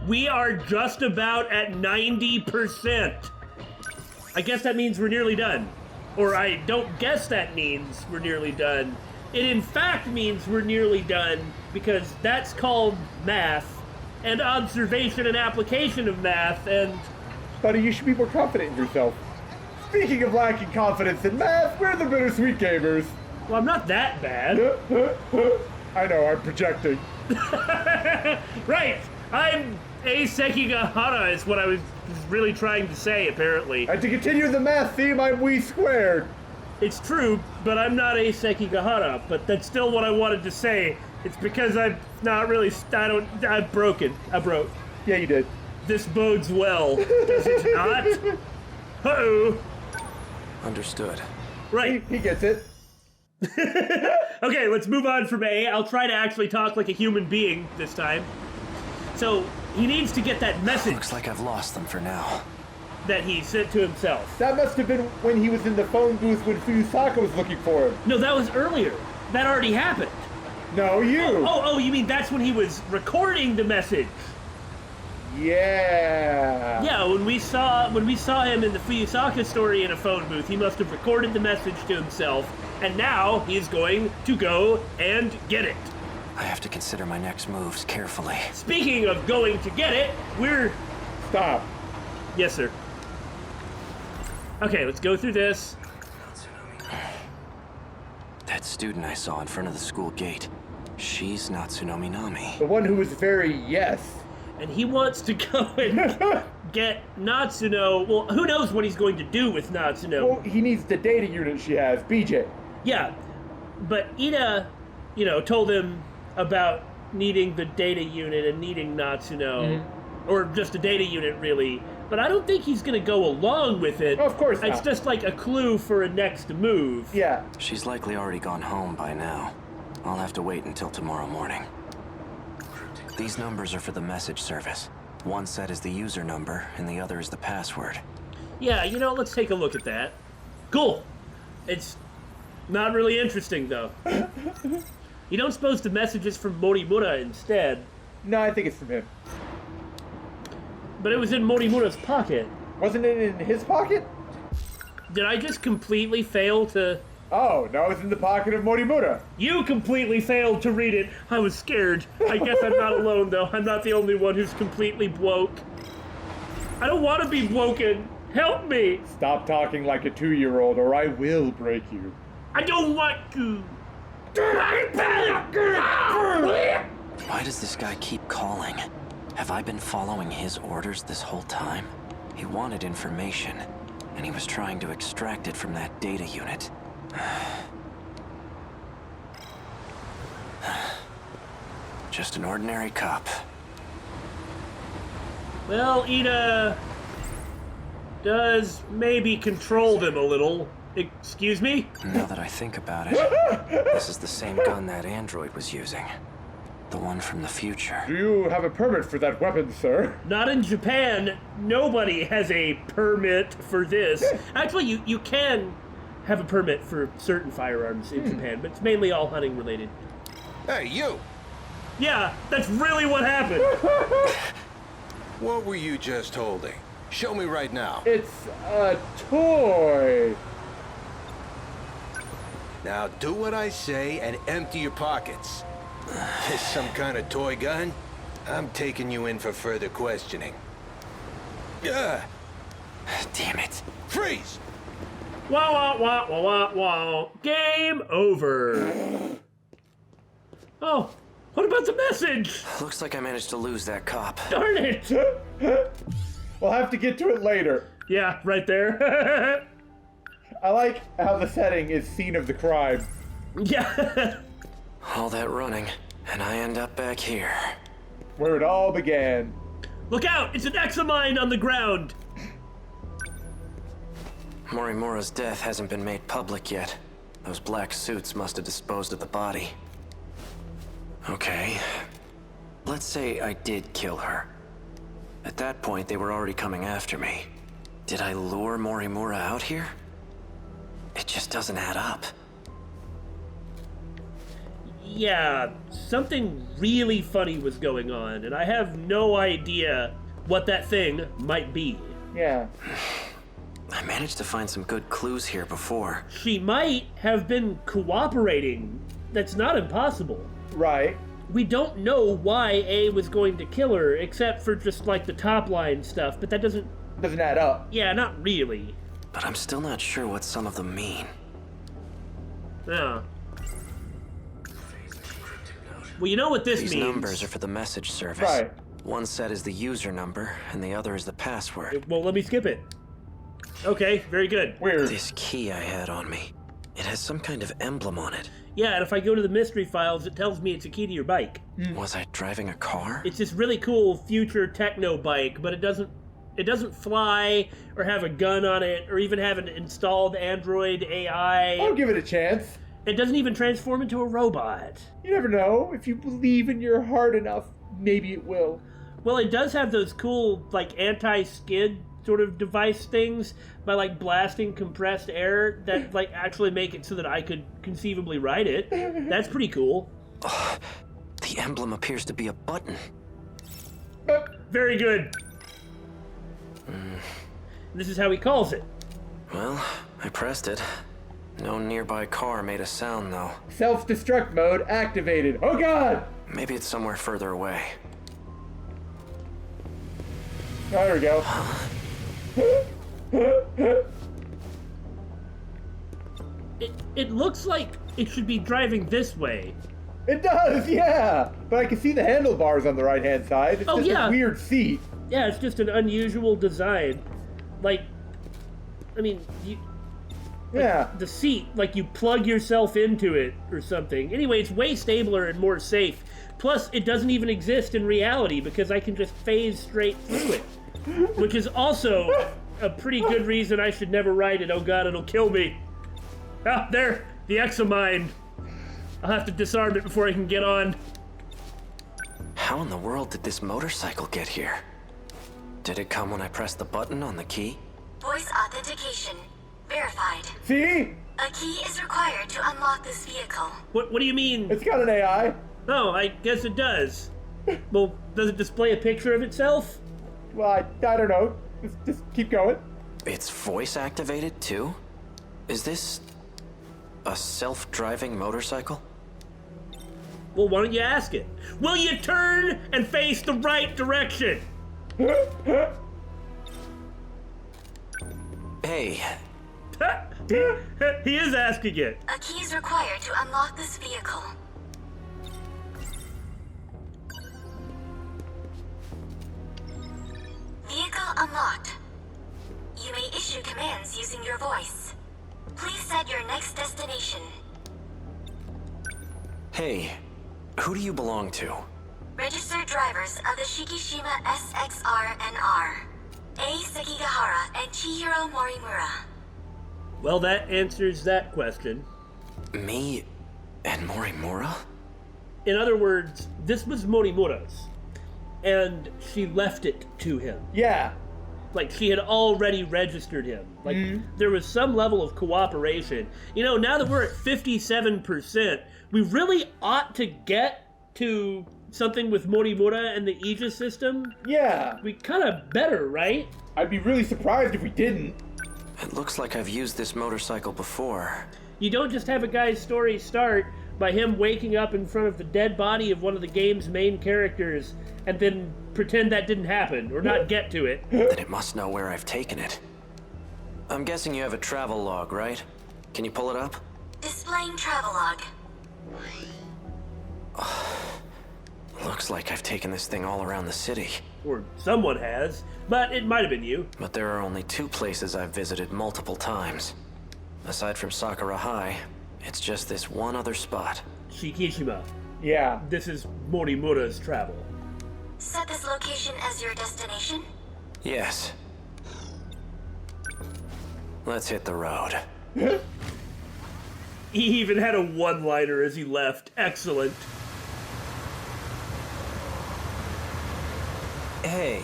We are just about at 90%. I guess that means we're nearly done. Or I don't guess that means we're nearly done. It in fact means we're nearly done because that's called math and observation and application of math and... Buddy, you should be more confident in yourself. Speaking of lacking confidence in math, we're the Bittersweet Gamers. Well, I'm not that bad. I know, I'm projecting. Right! I'm Sekigahara is what I was really trying to say, apparently. And to continue the math theme, I'm we squared. It's true, but I'm not Sekigahara, but that's still what I wanted to say. It's because I'm not really, I'm broken. I broke. Yeah, you did. This bodes well, does it not? Uh-oh. Understood. Right. He gets it. Okay, let's move on from A. I'll try to actually talk like a human being this time. So, he needs to get that message Looks like I've lost them for now. that he sent to himself. That must have been when he was in the phone booth when Fuyusaka was looking for him. No, that was earlier. That already happened. No, you. Oh, you mean that's when he was recording the message? Yeah. Yeah, when we saw him in the Fuyusaka story in a phone booth, he must have recorded the message to himself, and now he's going to go and get it. I have to consider my next moves carefully. Speaking of going to get it, we're... Stop. Yes, sir. Okay, let's go through this. That student I saw in front of the school gate. She's Natsuno Minami. The one who was very yes. And he wants to go and get Natsuno. Well, who knows what he's going to do with Natsuno. Well, he needs the data unit she has, BJ. Yeah, but Ida, told him about needing the data unit and needing Natsuno. Or just a data unit, really. But I don't think he's going to go along with it. Oh, of course not. It's just like a clue for a next move. Yeah. She's likely already gone home by now. I'll have to wait until tomorrow morning. These numbers are for the message service. One set is the user number, and the other is the password. Yeah, let's take a look at that. Cool. It's not really interesting, though. You don't suppose the message is from Morimura instead. No, I think it's from him. But it was in Morimura's pocket. Wasn't it in his pocket? Did I just completely fail to... Oh, no, it's in the pocket of Morimura. You completely failed to read it. I was scared. I guess I'm not alone, though. I'm not the only one who's completely woke. I don't want to be woken. Help me. Stop talking like a 2-year-old or I will break you. I don't want to. Why does this guy keep calling? Have I been following his orders this whole time? He wanted information, and he was trying to extract it from that data unit. Just an ordinary cop. Well, Ida does maybe control them a little. Excuse me? Now that I think about it, this is the same gun that android was using. The one from the future. Do you have a permit for that weapon, sir? Not in Japan. Nobody has a permit for this. Actually, you can have a permit for certain firearms in Japan, but it's mainly all hunting related. Hey, you! Yeah, that's really what happened. What were you just holding? Show me right now. It's a toy. Now do what I say and empty your pockets. This some kind of toy gun? I'm taking you in for further questioning. Damn it. Freeze! Wah, wah, wah, wah, wah, wah. Game over. Oh, what about the message? Looks like I managed to lose that cop. Darn it. We'll have to get to it later. Yeah, right there. I like how the setting is scene of the crime. Yeah. All that running, and I end up back here. Where it all began. Look out, it's an examine on the ground. Morimura's death hasn't been made public yet. Those black suits must have disposed of the body. Okay. Let's say I did kill her. At that point, they were already coming after me. Did I lure Morimura out here? It just doesn't add up. Yeah, something really funny was going on, and I have no idea what that thing might be. Yeah. I managed to find some good clues here before. She might have been cooperating. That's not impossible. Right. We don't know why A was going to kill her, except for just like the top line stuff, but that doesn't... Doesn't add up. Yeah, not really. But I'm still not sure what some of them mean. Yeah. Well, you know what this These means. numbers are for the message service. Right. One set is the user number, and the other is the password. Well, let me skip it. Okay, very good. Weird. This key I had on me, it has some kind of emblem on it. Yeah, and if I go to the mystery files, it tells me it's a key to your bike. Was I driving a car? It's this really cool future techno bike, but it doesn't fly or have a gun on it or even have an installed Android AI. I'll give it a chance. It doesn't even transform into a robot. You never know. If you believe in your heart enough, maybe it will. Well, it does have those cool, like, anti-skid sort of device things by, like, blasting compressed air that, like, actually make it so that I could conceivably ride it. That's pretty cool. The emblem appears to be a button. Very good. This is how he calls it. Well, I pressed it. No nearby car made a sound, though. Self-destruct mode activated. Oh god! Maybe it's somewhere further away. Oh, there we go. It looks like it should be driving this way. It does, yeah! But I can see the handlebars on the right-hand side. It's Oh, just yeah. a weird seat. Yeah, it's just an unusual design. Like, I mean, Yeah. the seat, like you plug yourself into it or something. Anyway, it's way stabler and more safe. Plus, it doesn't even exist in reality because I can just phase straight through it. Which is also a pretty good reason I should never ride it. Oh god, it'll kill me. Ah, there, the Examind. I'll have to disarm it before I can get on. How in the world did this motorcycle get here? Did it come when I pressed the button on the key? Voice authentication. Verified. See? A key is required to unlock this vehicle. What do you mean? It's got an AI. Oh, I guess it does. Well, does it display a picture of itself? Well, I don't know. Just keep going. It's voice activated too? Is this a self-driving motorcycle? Well, why don't you ask it? Will you turn and face the right direction? Hey, He is asking it. A key is required to unlock this vehicle. Vehicle unlocked. You may issue commands using your voice. Please set your next destination. hey, who do you belong to? Registered drivers of the Shikishima SXR-NR, A. Sekigahara and Chihiro Morimura. Well, that answers that question. Me and Morimura? In other words, this was Morimura's. And she left it to him. Yeah. Like, she had already registered him. Like, there was some level of cooperation. You know, now that we're at 57%, we really ought to get to something with Morimura and the Aegis system. Yeah. We kind of better, right? I'd be really surprised if we didn't. It looks like I've used this motorcycle before. You don't just have a guy's story start by him waking up in front of the dead body of one of the game's main characters and then pretend that didn't happen or not get to it. Then it must know where I've taken it. I'm guessing you have a travel log, right? Can you pull it up? Displaying travelogue. Looks like I've taken this thing all around the city. Or someone has, but it might have been you. But there are only 2 places I've visited multiple times. Aside from Sakura High, it's just this one other spot. Shikishima. Yeah. This is Morimura's travel. Set this location as your destination. Yes. Let's hit the road. He even had a one-liner as he left. Excellent. Hey,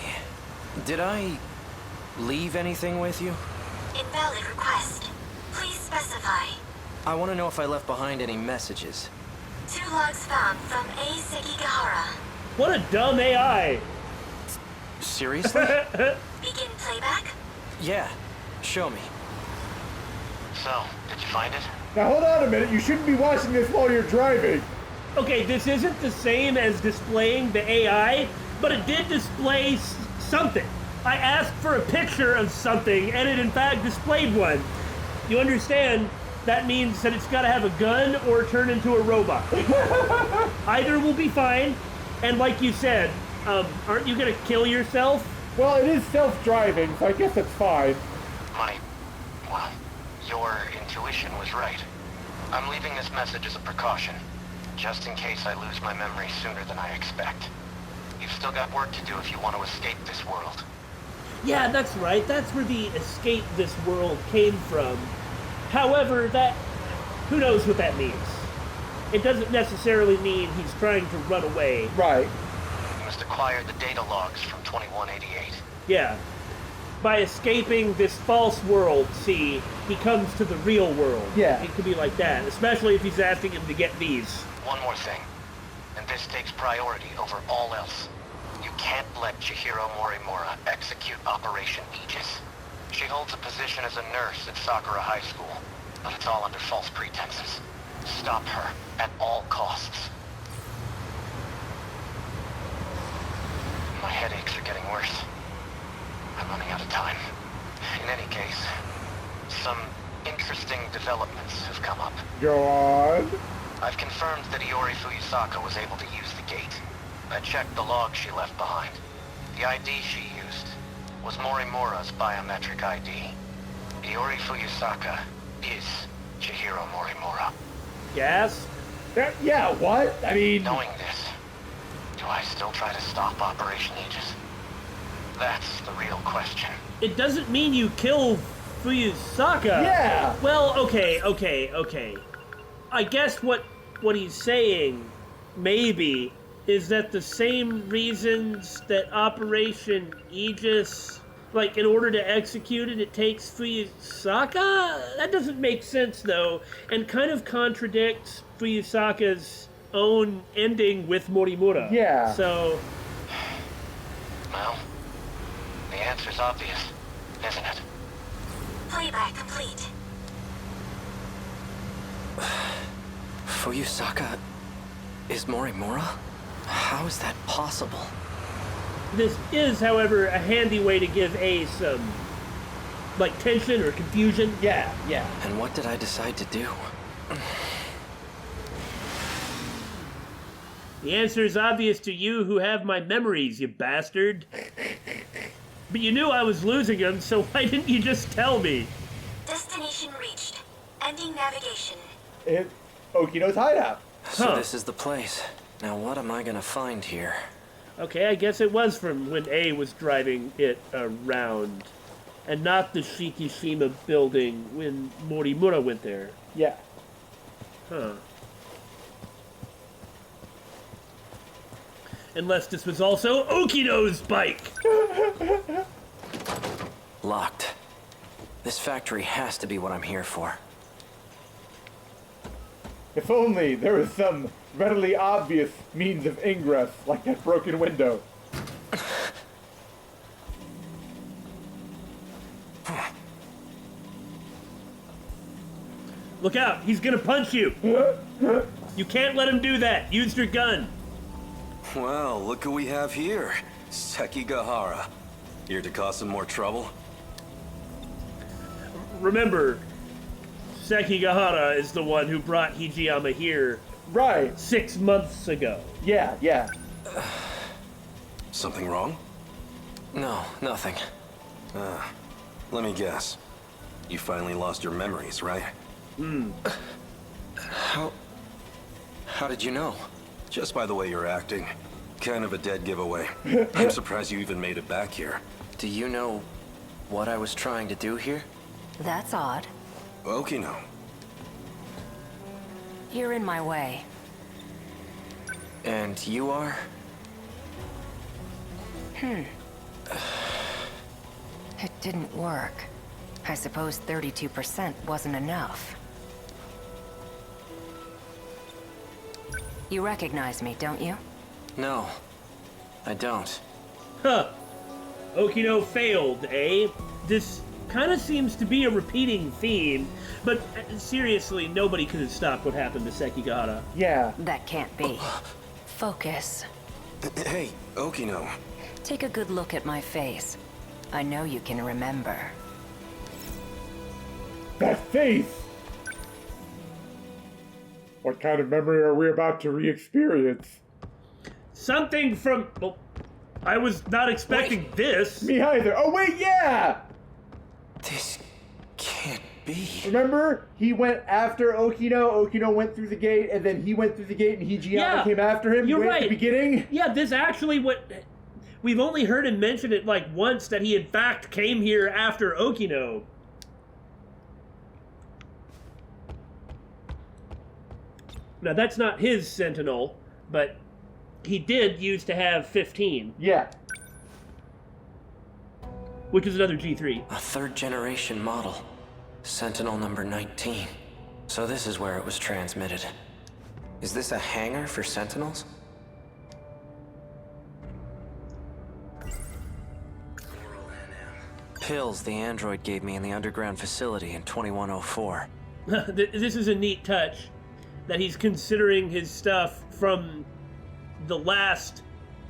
did I leave anything with you? Invalid request. Please specify. I want to know if I left behind any messages. 2 logs found from A. Sekigahara. What a dumb AI. Seriously? Begin playback? Yeah. Show me. So, did you find it? Now hold on a minute, you shouldn't be watching this while you're driving. Okay, this isn't the same as displaying the AI, but it did display something. I asked for a picture of something, and it in fact displayed one. You understand, that means that it's gotta have a gun or turn into a robot. Either will be fine, and like you said, aren't you gonna kill yourself? Well, it is self-driving, so I guess that's fine. Well, your intuition was right. I'm leaving this message as a precaution, just in case I lose my memory sooner than I expect. You've still got work to do if you want to escape this world. Yeah, that's right. That's where the escape this world came from. However, who knows what that means? It doesn't necessarily mean he's trying to run away. Right. You must acquire the data logs from 2188. Yeah. By escaping this false world, see, he comes to the real world. Yeah. It could be like that, especially if he's asking him to get these. One more thing, and this takes priority over all else. You can't let Chihiro Morimura execute Operation Aegis. She holds a position as a nurse at Sakura High School, but it's all under false pretenses. Stop her at all costs. My headaches are getting worse. I'm running out of time. In any case, some interesting developments have come up. Go on. I've confirmed that Iori Fuyusaka was able to use the gate. I checked the log she left behind. The ID she used was Morimura's biometric ID. Iori Fuyusaka is Chihiro Morimura. Yes? Yeah, what? I mean... Knowing this, do I still try to stop Operation Aegis? That's the real question. It doesn't mean you kill Fuyusaka. Yeah! Well, okay. I guess what he's saying, maybe, is that the same reasons that Operation Aegis, like, in order to execute it, it takes Fuyusaka? That doesn't make sense, though, and kind of contradicts Fuyusaka's own ending with Morimura. Yeah. So... Well, the answer's obvious, isn't it? Playback complete. Fuyusaka is Morimura? How is that possible? This is, however, a handy way to give A some, like, tension or confusion. Yeah. And what did I decide to do? The answer is obvious to you who have my memories, you bastard. But you knew I was losing them, so why didn't you just tell me? Destination reached. Ending navigation. It's Okino's hideout. So Huh. this is the place. Now what am I gonna find here? Okay, I guess it was from when A was driving it around. And not the Shikishima building when Morimura went there. Yeah. Huh. Unless this was also Okino's bike! Locked. This factory has to be what I'm here for. If only there was some readily obvious means of ingress, like that broken window. Look out, he's gonna punch you! You can't let him do that. Use your gun. Well, look who we have here. Sekigahara. Here to cause some more trouble? Remember, Sekigahara is the one who brought Hijiyama here Right. 6 months ago. Yeah. Something wrong? No, nothing. Let me guess. You finally lost your memories, right? How did you know? Just by the way you're acting. Kind of a dead giveaway. I'm surprised you even made it back here. Do you know what I was trying to do here? That's odd. Okino. You're in my way. And you are? It didn't work. I suppose 32% wasn't enough. You recognize me, don't you? No, I don't. Huh. Okino failed, eh? This kind of seems to be a repeating theme, but seriously, nobody could have stopped what happened to Sekigahara. Yeah. That can't be. Focus. Hey, Okino. Take a good look at my face. I know you can remember. That face! What kind of memory are we about to re-experience? Something from... Well, I was not expecting this. Me either. Oh wait, yeah! This can't be. Remember? He went after Okino, Okino went through the gate, and then he went through the gate and Hijiyama came after him You're right. At the beginning? Yeah, this actually what... We've only heard him mention it like once, that he in fact came here after Okino. Now that's not his Sentinel, but he did used to have 15, Yeah. which is another G3. A third-generation model. Sentinel number 19. So this is where it was transmitted. Is this a hangar for Sentinels? Pills the android gave me in the underground facility in 2104. This is a neat touch, that he's considering his stuff from the last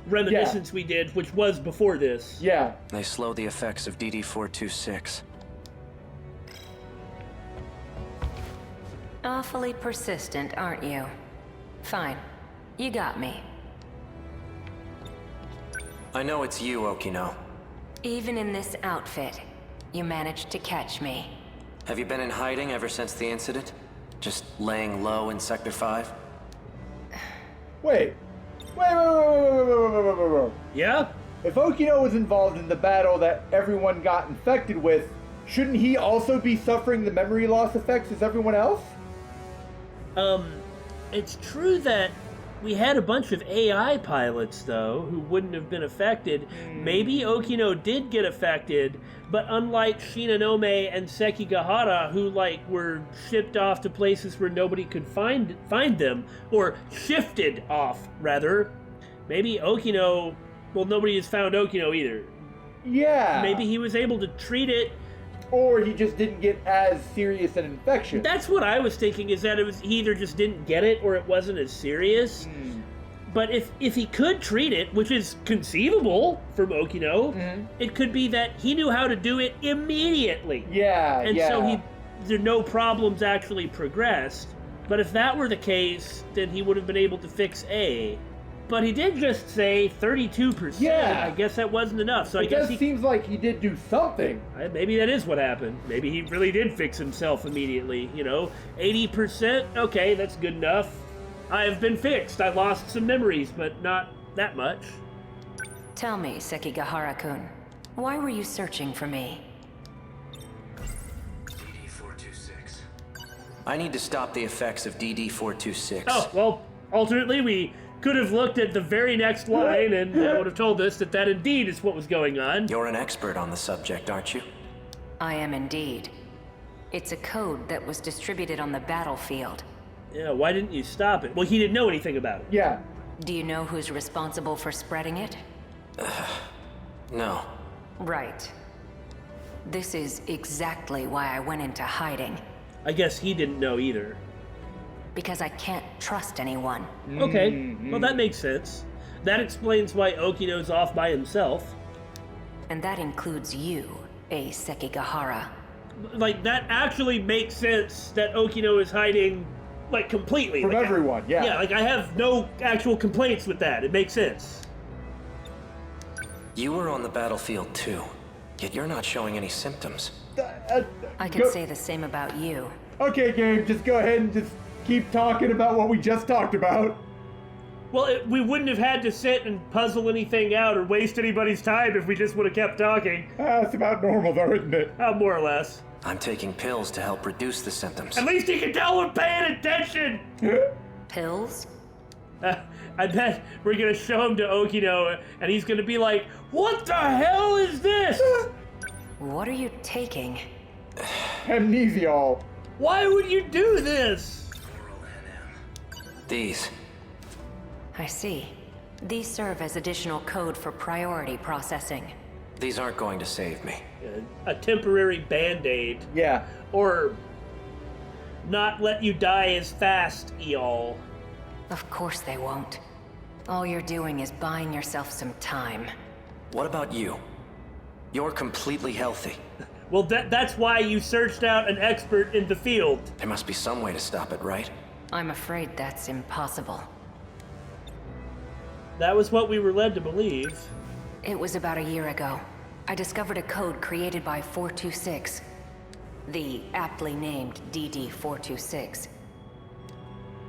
reminiscence we did, which was before this. Yeah. They slow the effects of DD-426. Awfully persistent, aren't you? Fine. You got me. I know it's you, Okino. Even in this outfit, you managed to catch me. Have you been in hiding ever since the incident? Just laying low in Sector 5? Wait. Wait. Yeah? If Okino was involved in the battle that everyone got infected with, shouldn't he also be suffering the memory loss effects as everyone else? It's true that we had a bunch of AI pilots, though, who wouldn't have been affected. Maybe Okino did get affected, but unlike Shinonome and Sekigahara, who, were shipped off to places where nobody could find them, or shifted off, rather, maybe Okino... Well, nobody has found Okino either. Yeah. Maybe he was able to treat it. Or he just didn't get as serious an infection. That's what I was thinking, is that he either just didn't get it or it wasn't as serious. But if he could treat it, which is conceivable from Okino, it could be that he knew how to do it immediately. Yeah, And yeah. so no problems actually progressed. But if that were the case, then he would have been able to fix A. But he did just say 32%. Yeah. I guess that wasn't enough. So I It guess just seems like he did do something. maybe that is what happened. Maybe he really did fix himself immediately, 80%, okay, that's good enough. I have been fixed. I lost some memories, but not that much. Tell me, Sekigahara-kun, why were you searching for me? DD-426. I need to stop the effects of DD-426. Oh, well, alternately, we could have looked at the very next line and that would have told us that indeed is what was going on. You're an expert on the subject, aren't you? I am indeed. It's a code that was distributed on the battlefield. Yeah, why didn't you stop it? Well, he didn't know anything about it. Yeah. Do you know who's responsible for spreading it? No. Right. This is exactly why I went into hiding. I guess he didn't know either. Because I can't trust anyone. Okay, well that makes sense. That explains why Okino's off by himself. And that includes you, Sekigahara. That actually makes sense that Okino is hiding, completely. From everyone, yeah. Yeah, I have no actual complaints with that. It makes sense. You were on the battlefield too, yet you're not showing any symptoms. I can say the same about you. Okay, game, just go ahead and just keep talking about what we just talked about. Well, we wouldn't have had to sit and puzzle anything out or waste anybody's time if we just would have kept talking. That's about normal though, isn't it? More or less. I'm taking pills to help reduce the symptoms. At least he can tell we're paying attention! Pills? I bet we're gonna show him to Okino and he's gonna be like, what the hell is this? What are you taking? Amnesiol. Why would you do this? These. I see. These serve as additional code for priority processing. These aren't going to save me. A temporary band-aid. Yeah. Or not let you die as fast, y'all. Of course they won't. All you're doing is buying yourself some time. What about you? You're completely healthy. Well, that's why you searched out an expert in the field. There must be some way to stop it, right? I'm afraid that's impossible. That was what we were led to believe. It was about a year ago. I discovered a code created by 426. The aptly named DD-426.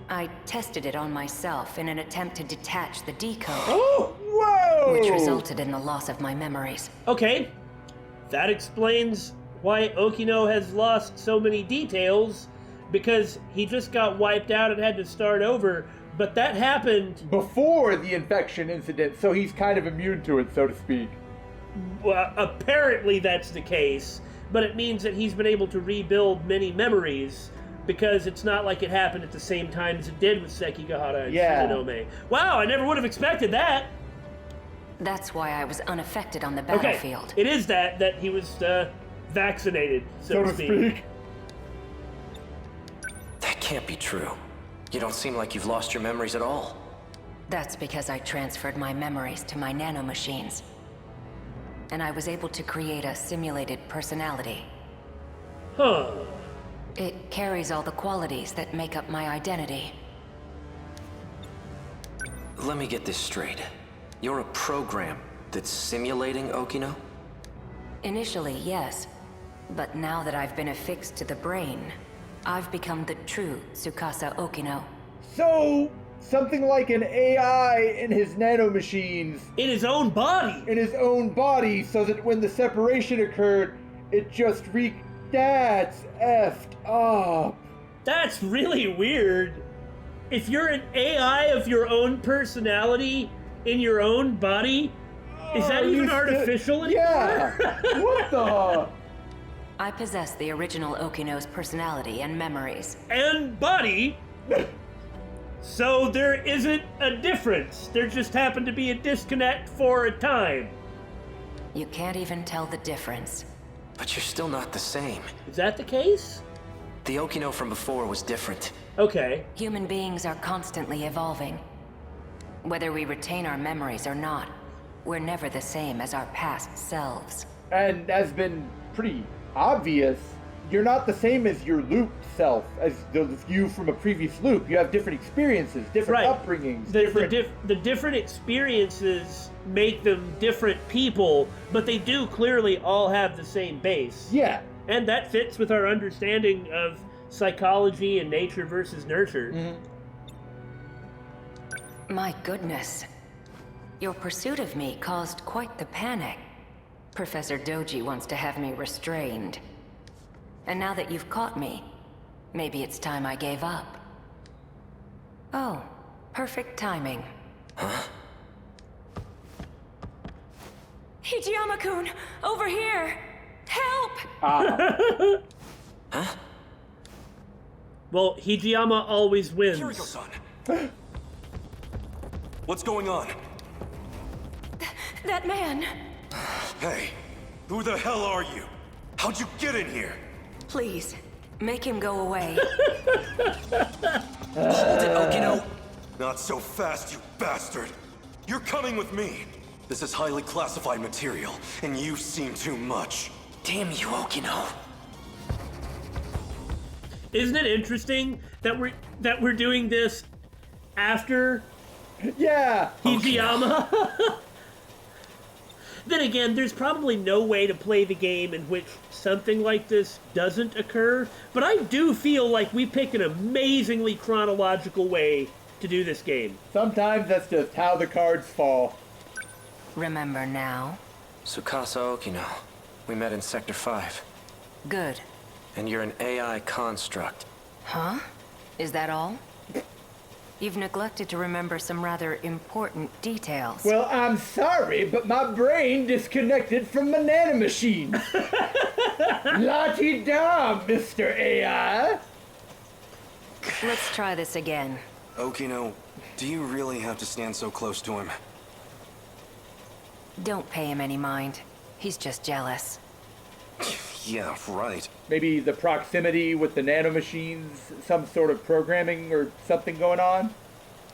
I tested it on myself in an attempt to detach the decode. Oh, whoa! Which resulted in the loss of my memories. Okay, that explains why Okino has lost so many details, because he just got wiped out and had to start over, but that happened before the infection incident, so he's kind of immune to it, so to speak. Well, apparently that's the case, but it means that he's been able to rebuild many memories, because it's not like it happened at the same time as it did with Sekigahara and Shinonome. Wow, I never would have expected that! That's why I was unaffected on the battlefield. Okay, it is that he was vaccinated, so to speak. That can't be true. You don't seem like you've lost your memories at all. That's because I transferred my memories to my nanomachines. And I was able to create a simulated personality. Huh. It carries all the qualities that make up my identity. Let me get this straight. You're a program that's simulating Okino? Initially, yes. But now that I've been affixed to the brain, I've become the true TSUKASA Okino. So, something like an AI in his nanomachines. In his own body! In his own body, so that when the separation occurred, it just reeked. That's effed up. That's really weird. If you're an AI of your own personality in your own body, is that even artificial anymore? Yeah! What the? I possess the original Okino's personality and memories. And body? So there isn't a difference. There just happened to be a disconnect for a time. You can't even tell the difference. But you're still not the same. Is that the case? The Okino from before was different. Okay. Human beings are constantly evolving. Whether we retain our memories or not, we're never the same as our past selves. And has been pretty obvious, you're not the same as your loop self, as the you from a previous loop. You have different experiences, different upbringings. The different experiences make them different people, but they do clearly all have the same base. Yeah. And that fits with our understanding of psychology and nature versus nurture. Mm-hmm. My goodness. Your pursuit of me caused quite the panic. Professor Doji wants to have me restrained. And now that you've caught me, maybe it's time I gave up. Oh, perfect timing. Huh? Hijiyama-kun, over here! Help! Huh? Well, Hijiyama always wins. Kiriko-san! What's going on? That man! Hey, who the hell are you? How'd you get in here? Please, make him go away. Hold it, Okino! Not so fast, you bastard! You're coming with me! This is highly classified material, and you've seen too much. Damn you, Okino! Isn't it interesting that we're doing this after Hijiyama? Then again, there's probably no way to play the game in which something like this doesn't occur, but I do feel like we pick an amazingly chronological way to do this game. Sometimes that's just how the cards fall. Remember now? TSUKASA Okino. We met in Sector 5. Good. And you're an AI construct. Huh? Is that all? You've neglected to remember some rather important details. Well, I'm sorry, but my brain disconnected from my nanomachine. La-ti-da, Mr. AI. Let's try this again. Okino, do you really have to stand so close to him? Don't pay him any mind. He's just jealous. Yeah, right. Maybe the proximity with the nanomachines, some sort of programming or something going on?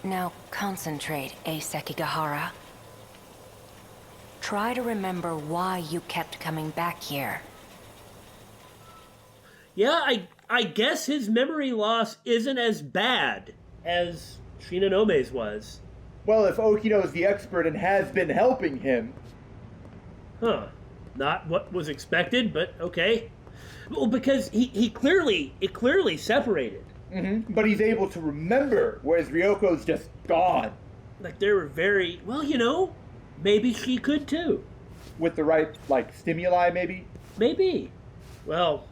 Now concentrate, Sekigahara. Try to remember why you kept coming back here. Yeah, I guess his memory loss isn't as bad as Shinanome's was. Well, if Okino is the expert and has been helping him... Huh. Not what was expected, but okay. Well, because it clearly separated. Mm-hmm. But he's able to remember, whereas Ryoko's just gone. Like, they were very... Well, you know, maybe she could too. With the right, like, stimuli, maybe? Maybe. Well,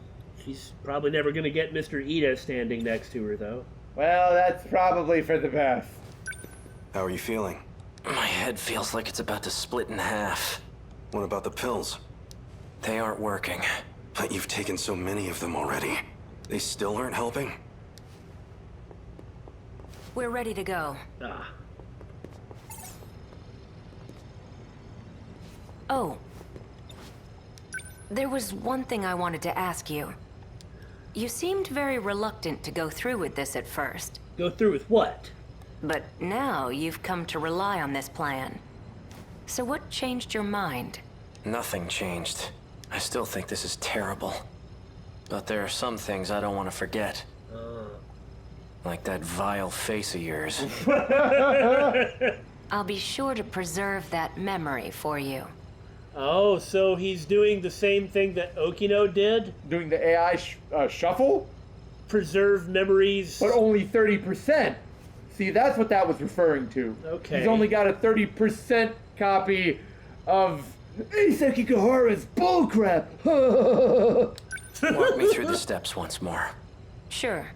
she's probably never going to get Mr. Ida standing next to her, though. Well, that's probably for the best. How are you feeling? My head feels like it's about to split in half. What about the pills? They aren't working. But you've taken so many of them already. They still aren't helping? We're ready to go. Ah. Oh. There was one thing I wanted to ask you. You seemed very reluctant to go through with this at first. Go through with what? But now you've come to rely on this plan. So what changed your mind? Nothing changed. I still think this is terrible. But there are some things I don't want to forget. Like that vile face of yours. I'll be sure to preserve that memory for you. Oh, so he's doing the same thing that Okino did? Doing the AI shuffle? Preserve memories. But only 30%. See, that's what that was referring to. Okay. He's only got a 30% copy of Sekigahara's bullcrap. Walk me through the steps once more. Sure.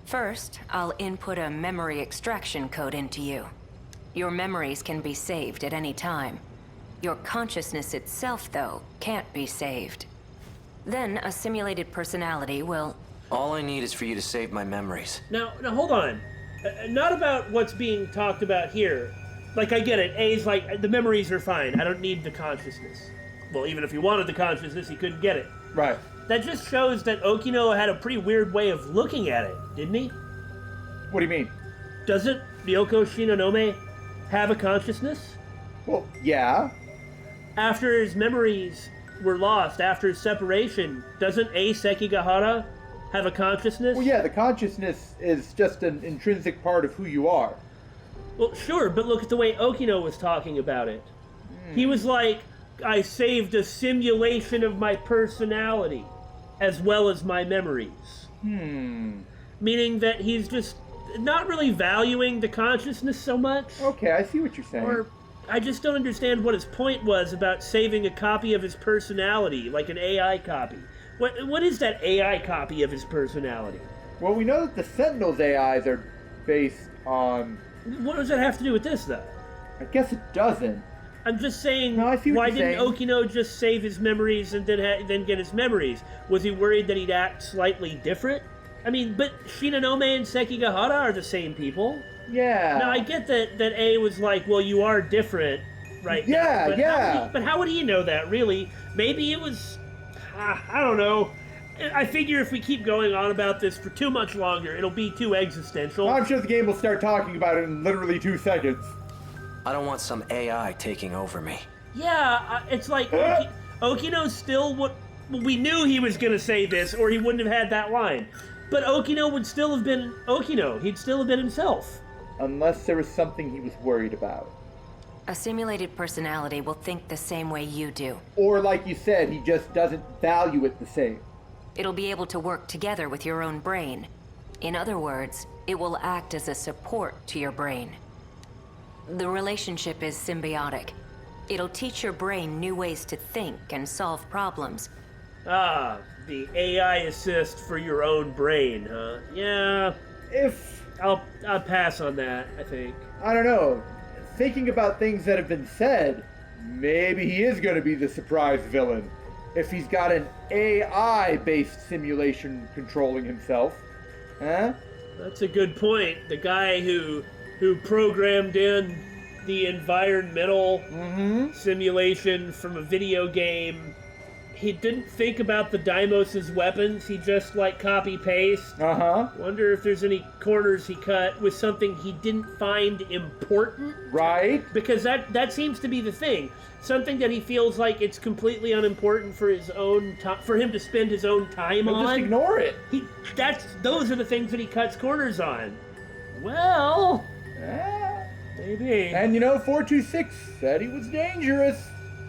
First, I'll input a memory extraction code into you. Your memories can be saved at any time. Your consciousness itself, though, can't be saved. Then a simulated personality will... All I need is for you to save my memories. Now hold on. Not about what's being talked about here. Like, I get it. A's like, the memories are fine. I don't need the consciousness. Well, even if he wanted the consciousness, he couldn't get it. Right. That just shows that Okino had a pretty weird way of looking at it, didn't he? What do you mean? Doesn't Ryoko Shinonome have a consciousness? Well, yeah. After his memories were lost, after his separation, doesn't A. Sekigahara have a consciousness? Well, yeah, the consciousness is just an intrinsic part of who you are. Well, sure, but look at the way Okino was talking about it. He was like, I saved a simulation of my personality, as well as my memories. Meaning that he's just not really valuing the consciousness so much. Okay, I see what you're saying. Or I just don't understand what his point was about saving a copy of his personality, like an AI copy. What is that AI copy of his personality? Well, we know that the Sentinels AIs are based on... What does that have to do with this, though? I guess it doesn't. I'm just saying, No, I see what why you're didn't saying. Okino just save his memories and then get his memories? Was he worried that he'd act slightly different? I mean, but Shinonome and Sekigahara are the same people. Yeah. Now, I get that A was like, well, you are different right Yeah, now. But yeah. But how would he know that, really? Maybe it was... I don't know. I figure if we keep going on about this for too much longer, it'll be too existential. I'm sure the game will start talking about it in literally 2 seconds. I don't want some AI taking over me. Yeah, it's like Okino still would... Well, we knew he was going to say this, or he wouldn't have had that line. But Okino would still have been Okino. He'd still have been himself. Unless there was something he was worried about. A simulated personality will think the same way you do. Or like you said, he just doesn't value it the same. It'll be able to work together with your own brain. In other words, it will act as a support to your brain. The relationship is symbiotic. It'll teach your brain new ways to think and solve problems. Ah, the AI assist for your own brain, huh? Yeah, I'll pass on that, I think. I don't know. Thinking about things that have been said, maybe he is going to be the surprise villain. If he's got an AI-based simulation controlling himself. Huh? That's a good point. The guy who programmed in the environmental simulation from a video game, he didn't think about the Deimos' weapons. He just like copy paste. Wonder if there's any corners he cut with something he didn't find important. Right. Because that seems to be the thing. Something that he feels like it's completely unimportant for his own for him to spend his own time on. Just ignore it. Those are the things that he cuts corners on. Well, maybe. And 426 said he was dangerous.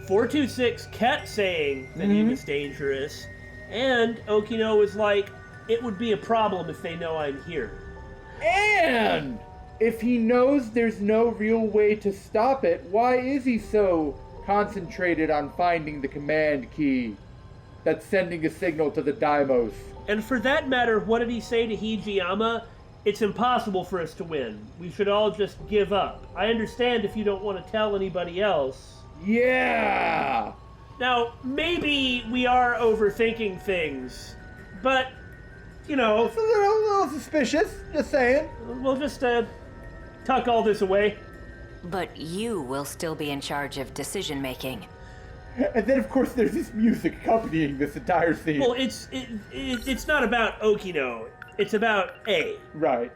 426 kept saying that he was dangerous, and Okino was like, it would be a problem if they know I'm here. And if he knows there's no real way to stop it, why is he so concentrated on finding the command key that's sending a signal to the Deimos? And for that matter, what did he say to Hijiyama? It's impossible for us to win. We should all just give up. I understand if you don't want to tell anybody else. Yeah! Now, maybe we are overthinking things, but, It's a little suspicious, just saying. We'll just tuck all this away. But you will still be in charge of decision-making. And then, of course, there's this music accompanying this entire scene. Well, it's not about Okino. It's about A. Right.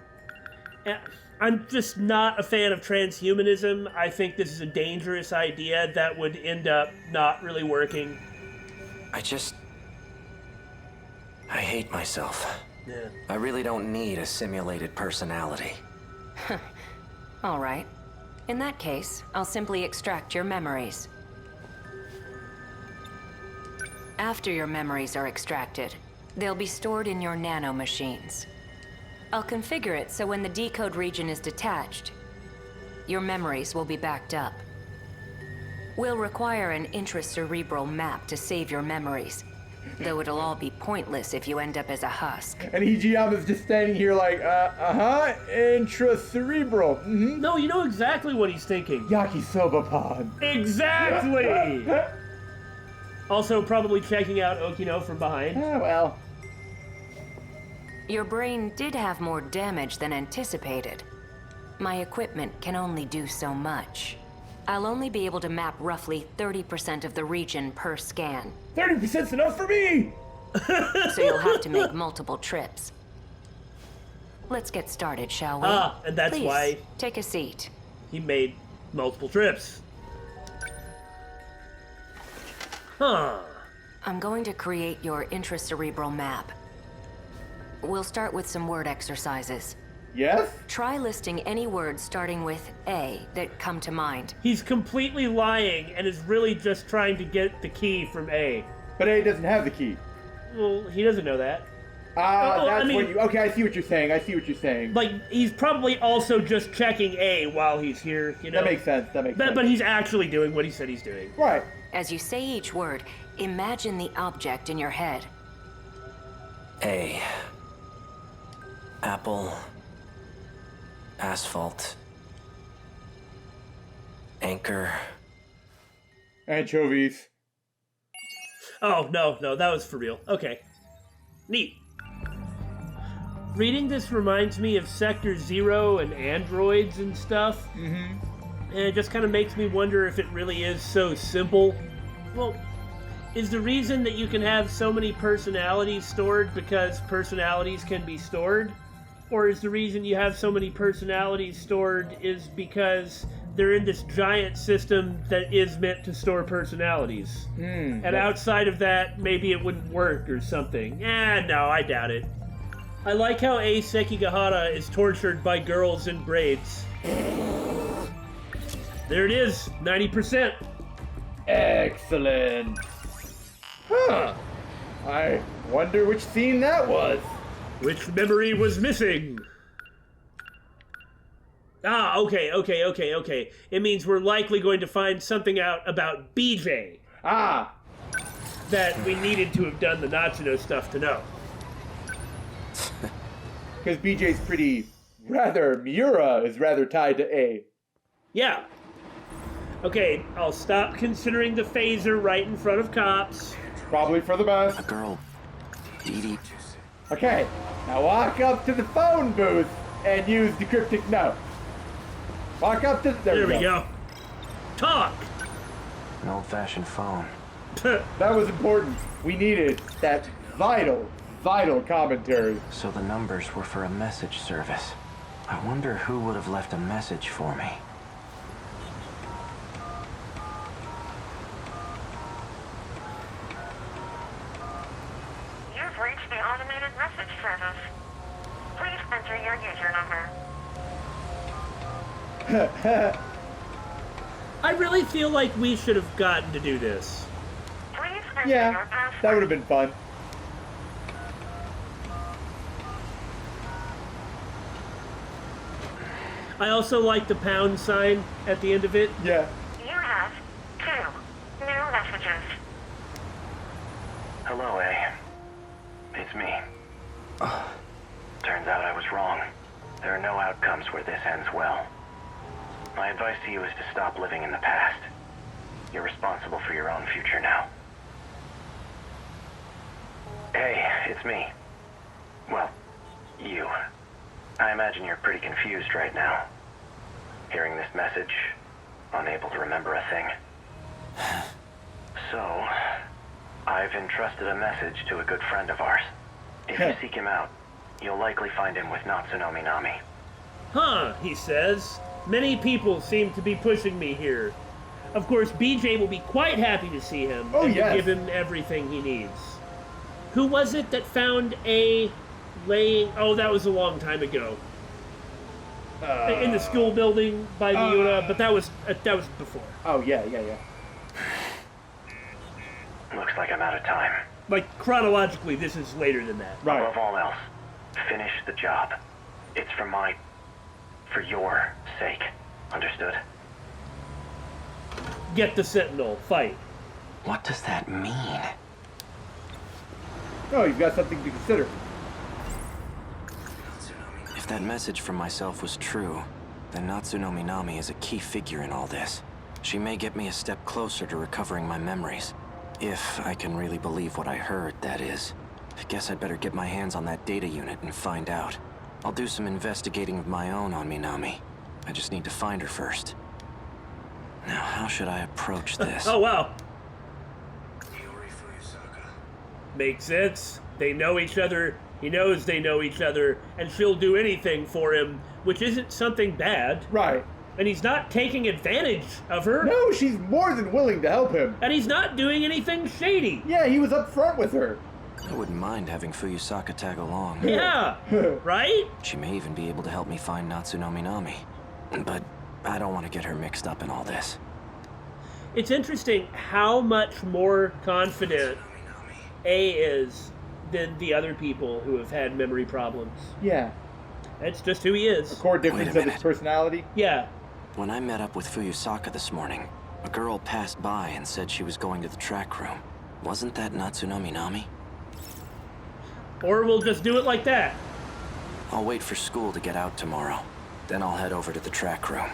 I'm just not a fan of transhumanism. I think this is a dangerous idea that would end up not really working. I hate myself. Yeah. I really don't need a simulated personality. All right. In that case, I'll simply extract your memories. After your memories are extracted, they'll be stored in your nanomachines. I'll configure it so when the decode region is detached, your memories will be backed up. We'll require an intracerebral map to save your memories, though it'll all be pointless if you end up as a husk. And Hijiyama's just standing here like, intracerebral. No, you know exactly what he's thinking. Yakisoba pan. Exactly! Also, probably checking out Okino from behind. Well. Your brain did have more damage than anticipated. My equipment can only do so much. I'll only be able to map roughly 30% of the region per scan. 30%'s enough for me! So you'll have to make multiple trips. Let's get started, shall we? And that's Please, why take a seat. he made multiple trips. Huh. I'm going to create your intracerebral map. We'll start with some word exercises. Yes? Try listing any words starting with A that come to mind. He's completely lying and is really just trying to get the key from A. But A doesn't have the key. Well, he doesn't know that. That's what you... Okay, I see what you're saying. Like, he's probably also just checking A while he's here, That makes sense, But he's actually doing what he said he's doing. Right. As you say each word, imagine the object in your head. A. Apple. Asphalt. Anchor. Anchovies. Oh, no, that was for real. Okay. Neat. Reading this reminds me of Sector Zero and androids and stuff. And it just kind of makes me wonder if it really is so simple. Well, is the reason that you can have so many personalities stored because personalities can be stored? Or is the reason you have so many personalities stored is because they're in this giant system that is meant to store personalities? And outside of that, maybe it wouldn't work or something. No, I doubt it. I like how A. Sekigahara is tortured by girls in braids. There it is, 90%. Excellent. Huh. I wonder which scene that was. Which memory was missing? Okay. It means we're likely going to find something out about BJ. That we needed to have done the Natsuno stuff to know. Because BJ's Miura is rather tied to A. Yeah. Okay, I'll stop considering the phaser right in front of cops. Probably for the best. A girl, DD Okay, now walk up to the phone booth and use the cryptic note. Walk up to... There we go. Talk! An old-fashioned phone. That was important. We needed that vital commentary. So the numbers were for a message service. I wonder who would have left a message for me. You've reached the automated message service. Please enter your user number. I really feel like we should have gotten to do this. Please enter your Yeah, password. that would have been fun. I also like the pound sign at the end of it. Yeah. You have 2 new messages. Hello, A. It's me. Turns out I was wrong. There are no outcomes where this ends well. My advice to you is to stop living in the past. You're responsible for your own future now. Hey, it's me. Well, you. I imagine you're pretty confused right now. Hearing this message, unable to remember a thing. So, I've entrusted a message to a good friend of ours. If you seek him out, you'll likely find him with Natsuno Minami. Huh, he says. Many people seem to be pushing me here. Of course, BJ will be quite happy to see him and yes. to give him everything he needs. Who was it that found A laying... Oh, that was a long time ago. In the school building by Miura, but that was before. Oh, yeah. Looks like I'm out of time. Like, chronologically, this is later than that. Right. Above all else, finish the job. It's for your sake. Understood? Get the Sentinel. Fight. What does that mean? Oh, you've got something to consider. If that message from myself was true, then Natsuno Minami is a key figure in all this. She may get me a step closer to recovering my memories. If I can really believe what I heard, that is. I guess I'd better get my hands on that data unit and find out. I'll do some investigating of my own on Minami. I just need to find her first. Now, how should I approach this? Oh, wow. Makes sense. They know each other. He knows they know each other. And she'll do anything for him, which isn't something bad. Right. And he's not taking advantage of her. No, she's more than willing to help him. And he's not doing anything shady. Yeah, he was up front with her. I wouldn't mind having Fuyusaka tag along. Yeah, right? She may even be able to help me find Natsuno Minami. But I don't want to get her mixed up in all this. It's interesting how much more confident A is than the other people who have had memory problems. Yeah. That's just who he is. A core difference of his personality. Yeah. When I met up with Fuyusaka this morning, a girl passed by and said she was going to the track room. Wasn't that Natsuno Minami? Or we'll just do it like that. I'll wait for school to get out tomorrow. Then I'll head over to the track room.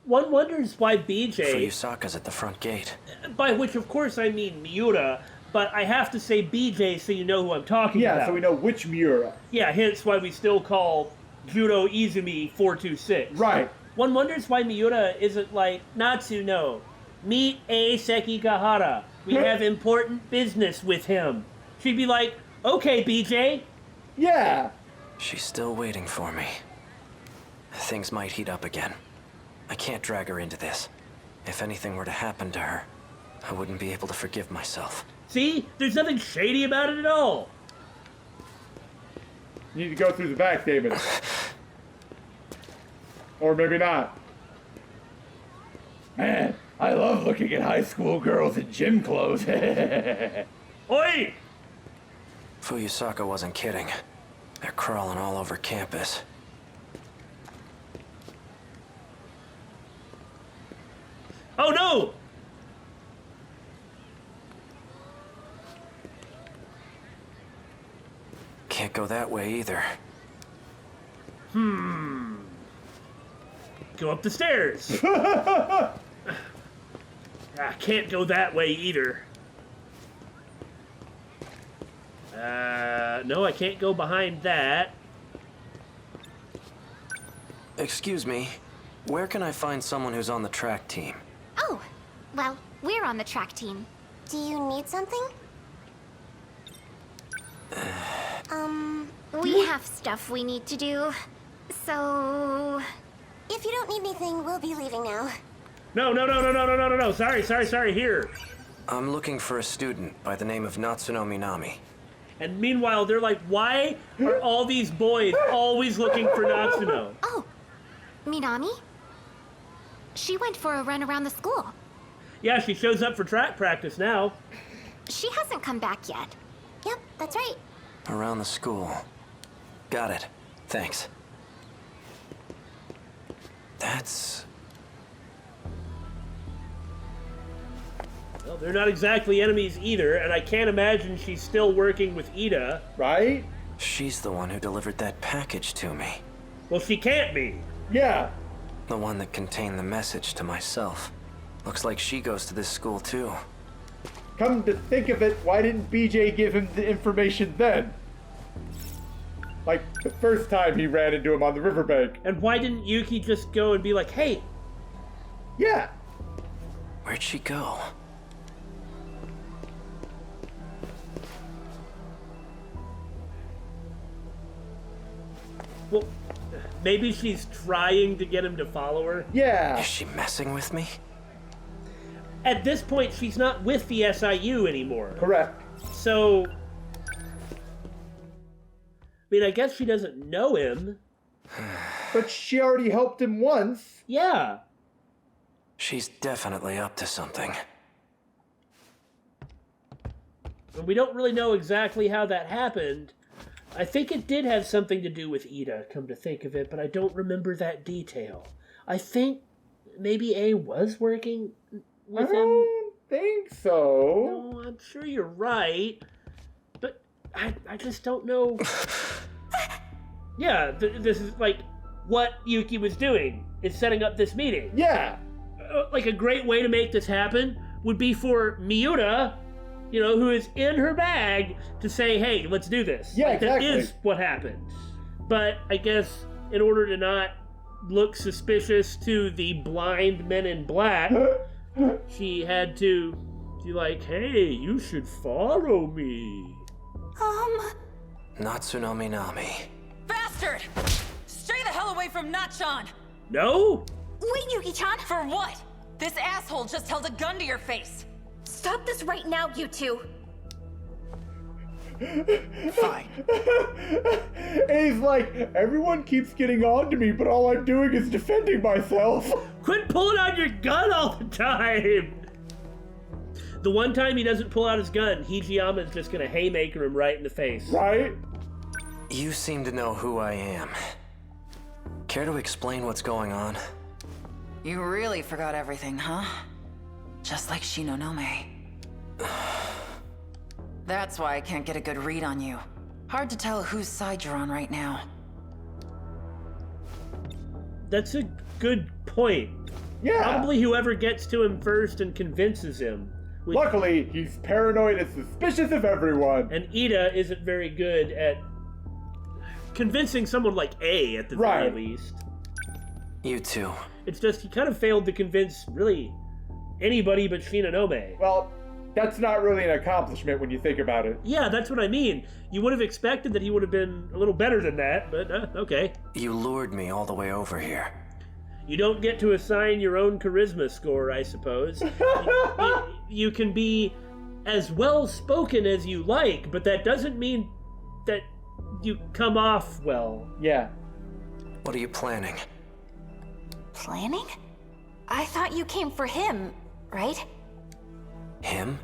One wonders why BJ... Fuyusaka's at the front gate. By which, of course, I mean Miura, but I have to say BJ so you know who I'm talking about. Yeah, so we know which Miura. Yeah, hence why we still call Judo Izumi 426. Right. One wonders why Miura isn't like, Natsuno, meet A. Sekigahara. We have important business with him. She'd be like, okay, BJ. Yeah. She's still waiting for me. Things might heat up again. I can't drag her into this. If anything were to happen to her, I wouldn't be able to forgive myself. See? There's nothing shady about it at all. You need to go through the back, David. Or maybe not. Man, I love looking at high school girls in gym clothes. Oi! Fuyusaka wasn't kidding. They're crawling all over campus. Oh no! Can't go that way either. Go up the stairs. I can't go that way either. No, I can't go behind that. Excuse me, where can I find someone who's on the track team? Oh, well, we're on the track team. Do you need something? We have stuff we need to do. So, if you don't need anything, we'll be leaving now. No. Sorry, here. I'm looking for a student by the name of Natsuno Minami. And meanwhile, they're like, why are all these boys always looking for Natsuno? Oh, Minami? She went for a run around the school. Yeah, she shows up for track practice now. She hasn't come back yet. Yep, that's right. Around the school. Got it. Thanks. That's... Well, they're not exactly enemies either, and I can't imagine she's still working with Ida. Right? She's the one who delivered that package to me. Well, she can't be. Yeah. The one that contained the message to myself. Looks like she goes to this school too. Come to think of it, why didn't BJ give him the information then? Like the first time he ran into him on the riverbank. And why didn't Yuki just go and be like, hey? Yeah. Where'd she go? Well, maybe she's trying to get him to follow her. Yeah. Is she messing with me? At this point, she's not with the SIU anymore. Correct. So, I mean, I guess she doesn't know him. But she already helped him once. Yeah. She's definitely up to something. And we don't really know exactly how that happened. I think it did have something to do with Ida, come to think of it, but I don't remember that detail. I think maybe A was working with him. I don't think so. No, I'm sure you're right, but I just don't know. Yeah, this is like what Yuki was doing, is setting up this meeting. Yeah. Like a great way to make this happen would be for Miura, you know, who is in her bag, to say, hey, let's do this. Yeah, like, exactly. That is what happened. But I guess in order to not look suspicious to the blind men in black, she had to be like, hey, you should follow me. Natsuno Minami. Bastard! Stay the hell away from Natchan! No? Wait, Yuki-chan! For what? This asshole just held a gun to your face! Stop this right now, you two! Fine. A's like, everyone keeps getting on to me, but all I'm doing is defending myself. Quit pulling out your gun all the time! The one time he doesn't pull out his gun, Hijiyama's just gonna haymaker him right in the face. Right? You seem to know who I am. Care to explain what's going on? You really forgot everything, huh? Just like Shinonome. That's why I can't get a good read on you. Hard to tell whose side you're on right now. That's a good point. Yeah. Probably whoever gets to him first and convinces him. Luckily, he's paranoid and suspicious of everyone. And Ida isn't very good at convincing someone like A, at the very least. You too. It's just he kind of failed to convince, really, anybody but Shinonome. Well, that's not really an accomplishment when you think about it. Yeah, that's what I mean. You would have expected that he would have been a little better than that, but okay. You lured me all the way over here. You don't get to assign your own charisma score, I suppose. You can be as well-spoken as you like, but that doesn't mean that you come off well. Yeah. What are you planning? Planning? I thought you came for him, right? Him?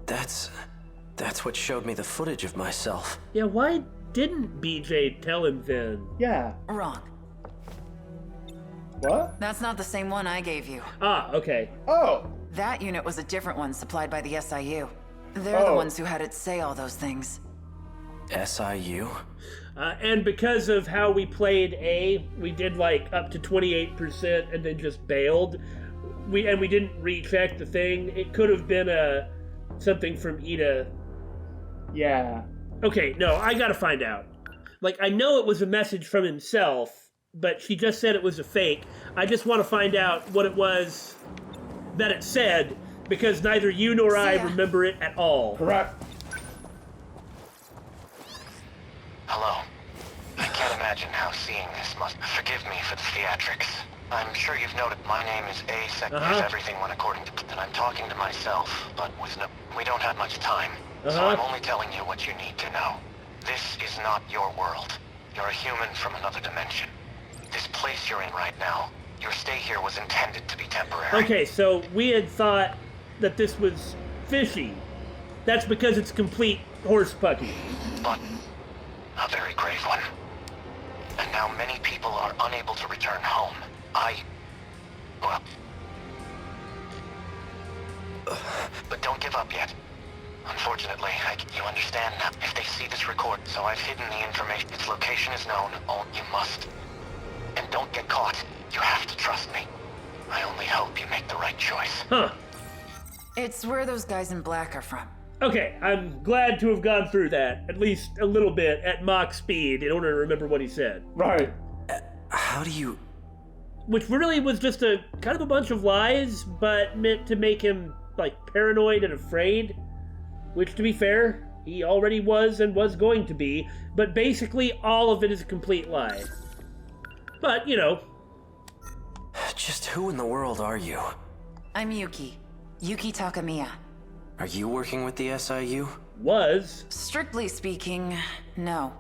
That's what showed me the footage of myself. Yeah, why didn't BJ tell him then? Yeah. Wrong. What? That's not the same one I gave you. Ah, okay. Oh! That unit was a different one supplied by the SIU. They're the ones who had it say all those things. SIU? And because of how we played A, we did like up to 28% and then just bailed. We didn't recheck the thing. It could have been something from Ida. Yeah. Okay, no, I gotta find out. Like, I know it was a message from himself, but she just said it was a fake. I just want to find out what it was that it said, because neither you nor I remember it at all. Correct. Hello. I can't imagine how seeing this must... Forgive me for the theatrics. I'm sure you've noted my name is A. Everything went according to... And I'm talking to myself, but with no... We don't have much time. So I'm only telling you what you need to know. This is not your world. You're a human from another dimension. This place you're in right now, your stay here was intended to be temporary. Okay, so we had thought that this was fishy. That's because it's complete horse-pucky. But a very grave one. And now many people are unable to return home. Well... But don't give up yet. Unfortunately, you understand now. If they see this record, so I've hidden the information. Its location is known. Oh, you must. And don't get caught. You have to trust me. I only hope you make the right choice. Huh. It's where those guys in black are from. Okay, I'm glad to have gone through that, at least a little bit, at Mach speed, in order to remember what he said. Right. How do you... Which really was just a kind of a bunch of lies, but meant to make him, like, paranoid and afraid. Which, to be fair, he already was and was going to be, but basically all of it is a complete lie. But, you know. Just who in the world are you? I'm Yuki. Yuki Takamiya. Are you working with the SIU? Was. Strictly speaking, no.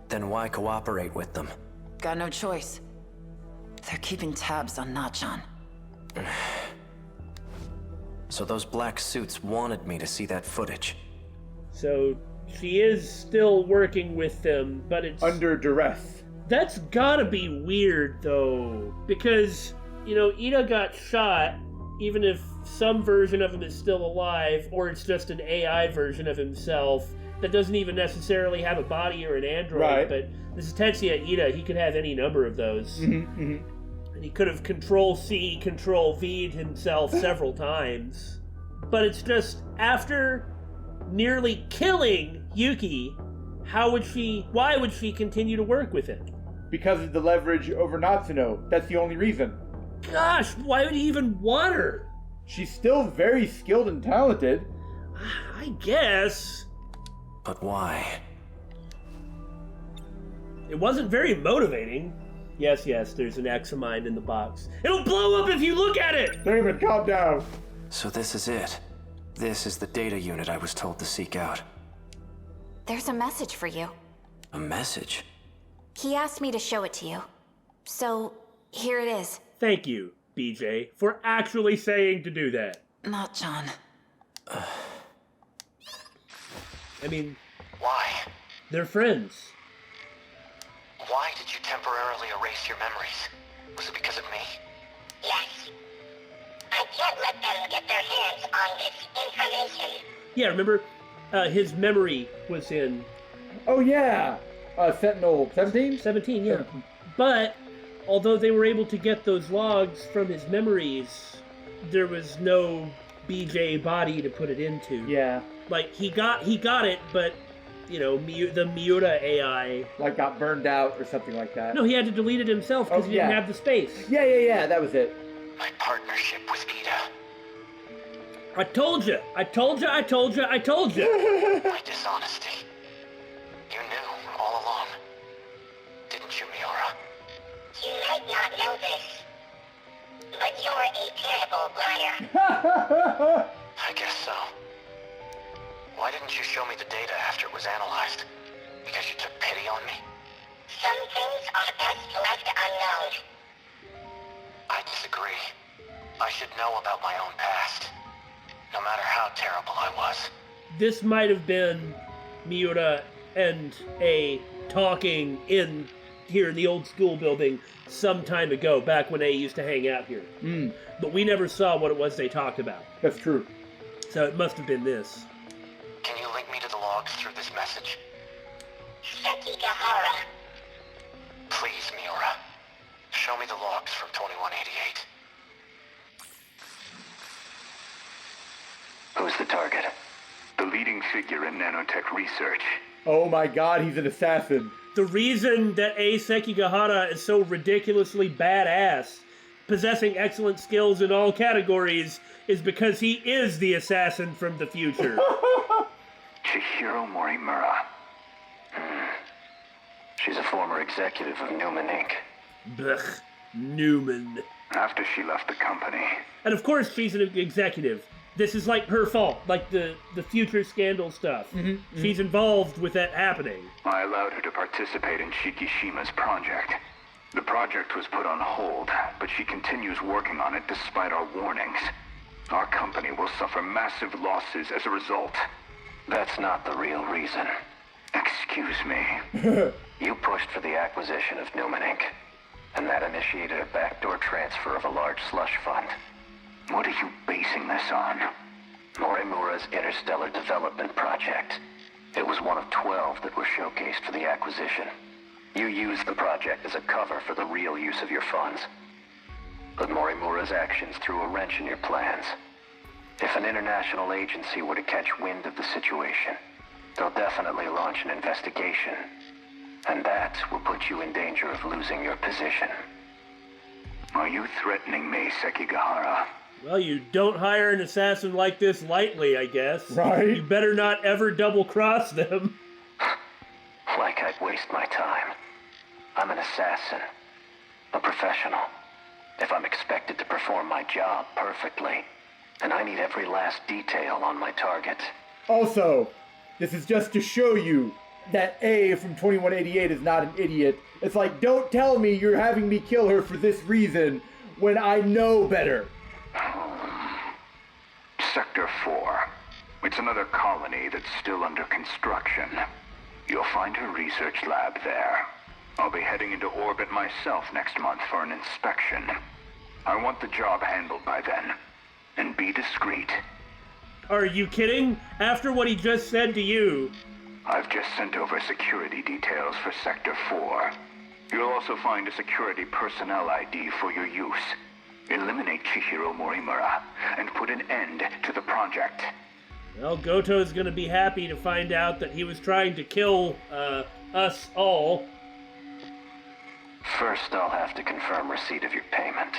Then why cooperate with them? Got no choice. They're keeping tabs on Nachan. So those black suits wanted me to see that footage. So she is still working with them, but it's... under duress. That's gotta be weird, though. Because, you know, Ida got shot, even if some version of him is still alive, or it's just an AI version of himself that doesn't even necessarily have a body or an android. Right. But this is Tetsuya Ida. He could have any number of those. And he could have Control-C, Control-V'd himself several times. But it's just, after nearly killing Yuki, why would she continue to work with him? Because of the leverage over Natsuno. That's the only reason. Gosh, why would he even want her? She's still very skilled and talented. I guess. But why? It wasn't very motivating. Yes, there's an Examine in the box. It'll blow up if you look at it! David, calm down. So this is it. This is the data unit I was told to seek out. There's a message for you. A message? He asked me to show it to you. So, here it is. Thank you, BJ, for actually saying to do that. Nachan. I mean... Why? They're friends. Why did you temporarily erase your memories? Was it because of me? Yes. I can't let them get their hands on this information. Yeah, remember? His memory was in... Oh, yeah. Sentinel 17? 17, yeah. But, although they were able to get those logs from his memories, there was no BJ body to put it into. Yeah. Like, he got it, but, you know, the Miura AI... Like, got burned out or something like that. No, he had to delete it himself because he didn't have the space. Yeah, that was it. My partnership with Ida. I told you! My dishonesty. You knew all along. Didn't you, Miura? You might not know this, but you're a terrible liar. I guess so. Why didn't you show me the data after it was analyzed? Because you took pity on me? Some things are best left unknown. I disagree. I should know about my own past. No matter how terrible I was. This might have been Miura and A talking here in the old school building some time ago, back when A used to hang out here. But we never saw what it was they talked about. That's true. So it must have been this. Can you link me to the logs through this message? Sekigahara. Please, Miura. Show me the logs from 2188. Who's the target? the leading figure in nanotech research. Oh my god, he's an assassin. The reason that Sekigahara is so ridiculously badass, possessing excellent skills in all categories, is because he is the assassin from the future. Chihiro Morimura. She's a former executive of Newman Inc. Blech. Newman. After she left the company. And of course she's an executive. This is like her fault, like the future scandal stuff. She's involved with that happening. I allowed her to participate in Shikishima's project. The project was put on hold, but she continues working on it despite our warnings. Our company will suffer massive losses as a result. That's not the real reason. Excuse me. You pushed for the acquisition of Newman Inc., and that initiated a backdoor transfer of a large slush fund. What are you basing this on? Morimura's Interstellar Development Project. It was one of 12 that were showcased for the acquisition. You used the project as a cover for the real use of your funds. But Morimura's actions threw a wrench in your plans. If an international agency were to catch wind of the situation, they'll definitely launch an investigation. And that will put you in danger of losing your position. Are you threatening me, Sekigahara? Well, you don't hire an assassin like this lightly, I guess. Right. You better not ever double-cross them. Like I'd waste my time. I'm an assassin. A professional. If I'm expected to perform my job perfectly, then I need every last detail on my target. Also, this is just to show you that A from 2188 is not an idiot. It's like, don't tell me you're having me kill her for this reason when I know better. Sector 4. It's another colony that's still under construction. You'll find her research lab there. I'll be heading into orbit myself next month for an inspection. I want the job handled by then. And be discreet. Are you kidding? After what he just said to you. I've just sent over security details for Sector 4. You'll also find a security personnel ID for your use. Eliminate Chihiro Morimura and put an end to the project. Well, Goto's gonna be happy to find out that he was trying to kill, us all. First, I'll have to confirm receipt of your payment.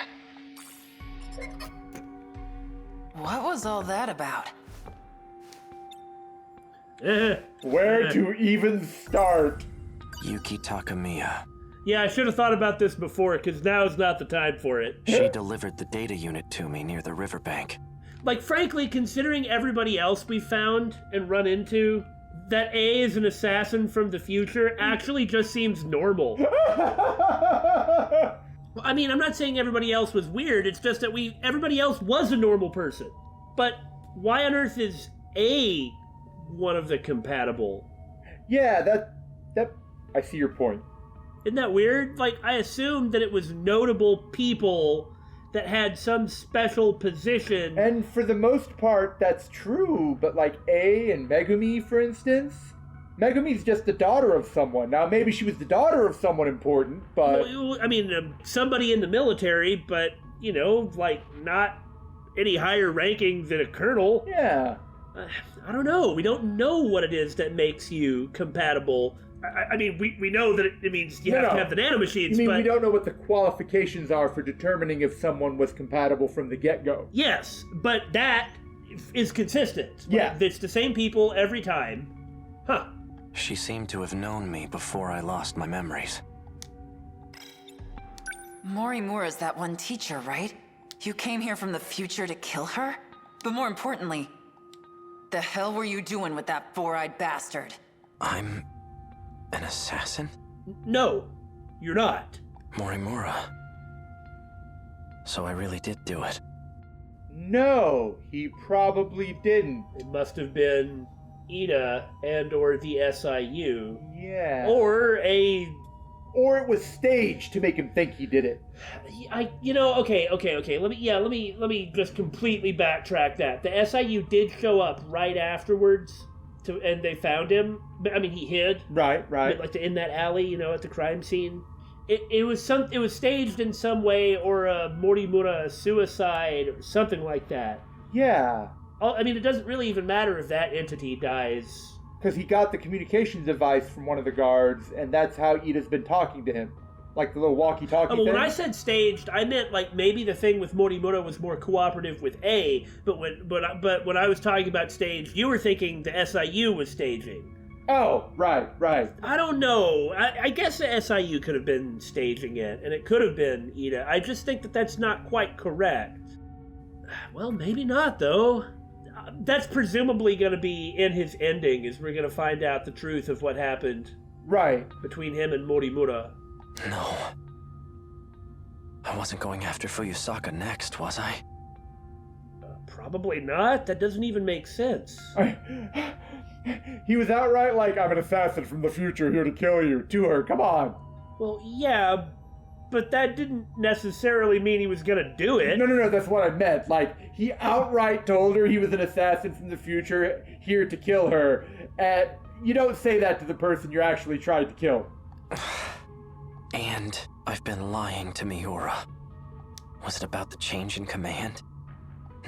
What was all that about? Where to even start? Yuki Takamiya. Yeah, I should have thought about this before, because now's not the time for it. She delivered the data unit to me near the riverbank. Like, frankly, considering everybody else we found and run into, that A is an assassin from the future actually just seems normal. I mean, I'm not saying everybody else was weird, it's just that everybody else was a normal person. But why on earth is A one of the compatible? Yeah, that I see your point. Isn't that weird? Like, I assumed that it was notable people that had some special position. And for the most part, that's true, but like A and Megumi, for instance? Megumi's just the daughter of someone. Now, maybe she was the daughter of someone important, but... Well, I mean, somebody in the military, but, you know, like, not any higher ranking than a colonel. Yeah. I don't know. We don't know what it is that makes you compatible. I mean, we know that it means you have to have the nanomachines, you mean but... we don't know what the qualifications are for determining if someone was compatible from the get-go. Yes, but that is consistent. Yeah. Like, it's the same people every time. Huh. She seemed to have known me before I lost my memories. Morimura's that one teacher, right? You came here from the future to kill her? But more importantly, the hell were you doing with that four-eyed bastard? I'm... an assassin? No, you're not. Morimura. So I really did do it. No, he probably didn't. It must have been Ida and or the SIU. Yeah. Or it was staged to make him think he did it. Okay. Let me just completely backtrack that. The SIU did show up right afterwards, and they found him. I mean, he hid. Right. Like in that alley, at the crime scene. It was staged in some way, or a Morimura suicide, or something like that. Yeah. I mean, it doesn't really even matter if that entity dies. Because he got the communications device from one of the guards, and that's how Ida's been talking to him. Like the little walkie-talkie thing. When I said staged, I meant like maybe the thing with Morimura was more cooperative with A, but when I was talking about staged, you were thinking the SIU was staging. Oh, right. I don't know. I guess the SIU could have been staging it, and it could have been Ida. I just think that that's not quite correct. Well, maybe not, though. That's presumably going to be in his ending, is we're going to find out the truth of what happened. Right. Between him and Morimura. No. I wasn't going after Fuyusaka next, was I? Probably not. That doesn't even make sense. He was outright like, I'm an assassin from the future here to kill you. To her, come on. Well, yeah, but that didn't necessarily mean he was gonna do it. No, that's what I meant. Like, he outright told her he was an assassin from the future here to kill her. And you don't say that to the person you're actually trying to kill. And I've been lying to Miura. Was it about the change in command?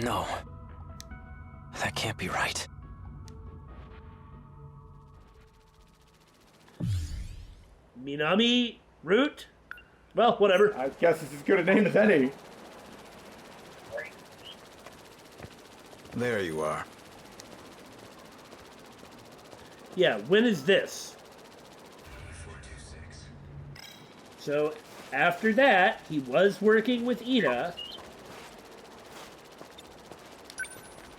No. That can't be right. Minami? Root? Well, whatever. I guess it's as good a name as any. There you are. Yeah, when is this? So, after that, he was working with Ida.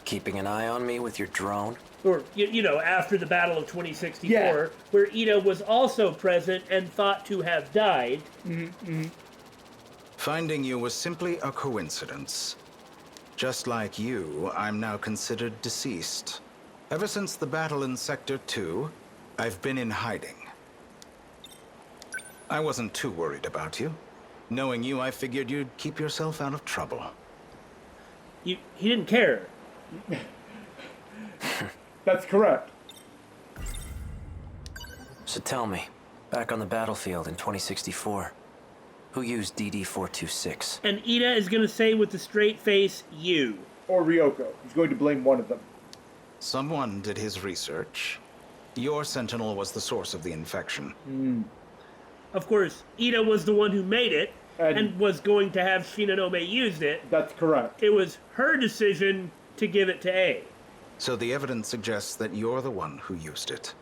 Keeping an eye on me with your drone? Or, you know, after the Battle of 2064, yeah. Where Ida was also present and thought to have died. Mm-hmm. Finding you was simply a coincidence. Just like you, I'm now considered deceased. Ever since the battle in Sector 2, I've been in hiding. I wasn't too worried about you. Knowing you, I figured you'd keep yourself out of trouble. He didn't care. That's correct. So tell me, back on the battlefield in 2064, who used DD-426? And Ida is going to say with a straight face, you. Or Ryoko. He's going to blame one of them. Someone did his research. Your Sentinel was the source of the infection. Of course, Ida was the one who made it, and was going to have Shinonome used it. That's correct. It was her decision to give it to A. So the evidence suggests that you're the one who used it.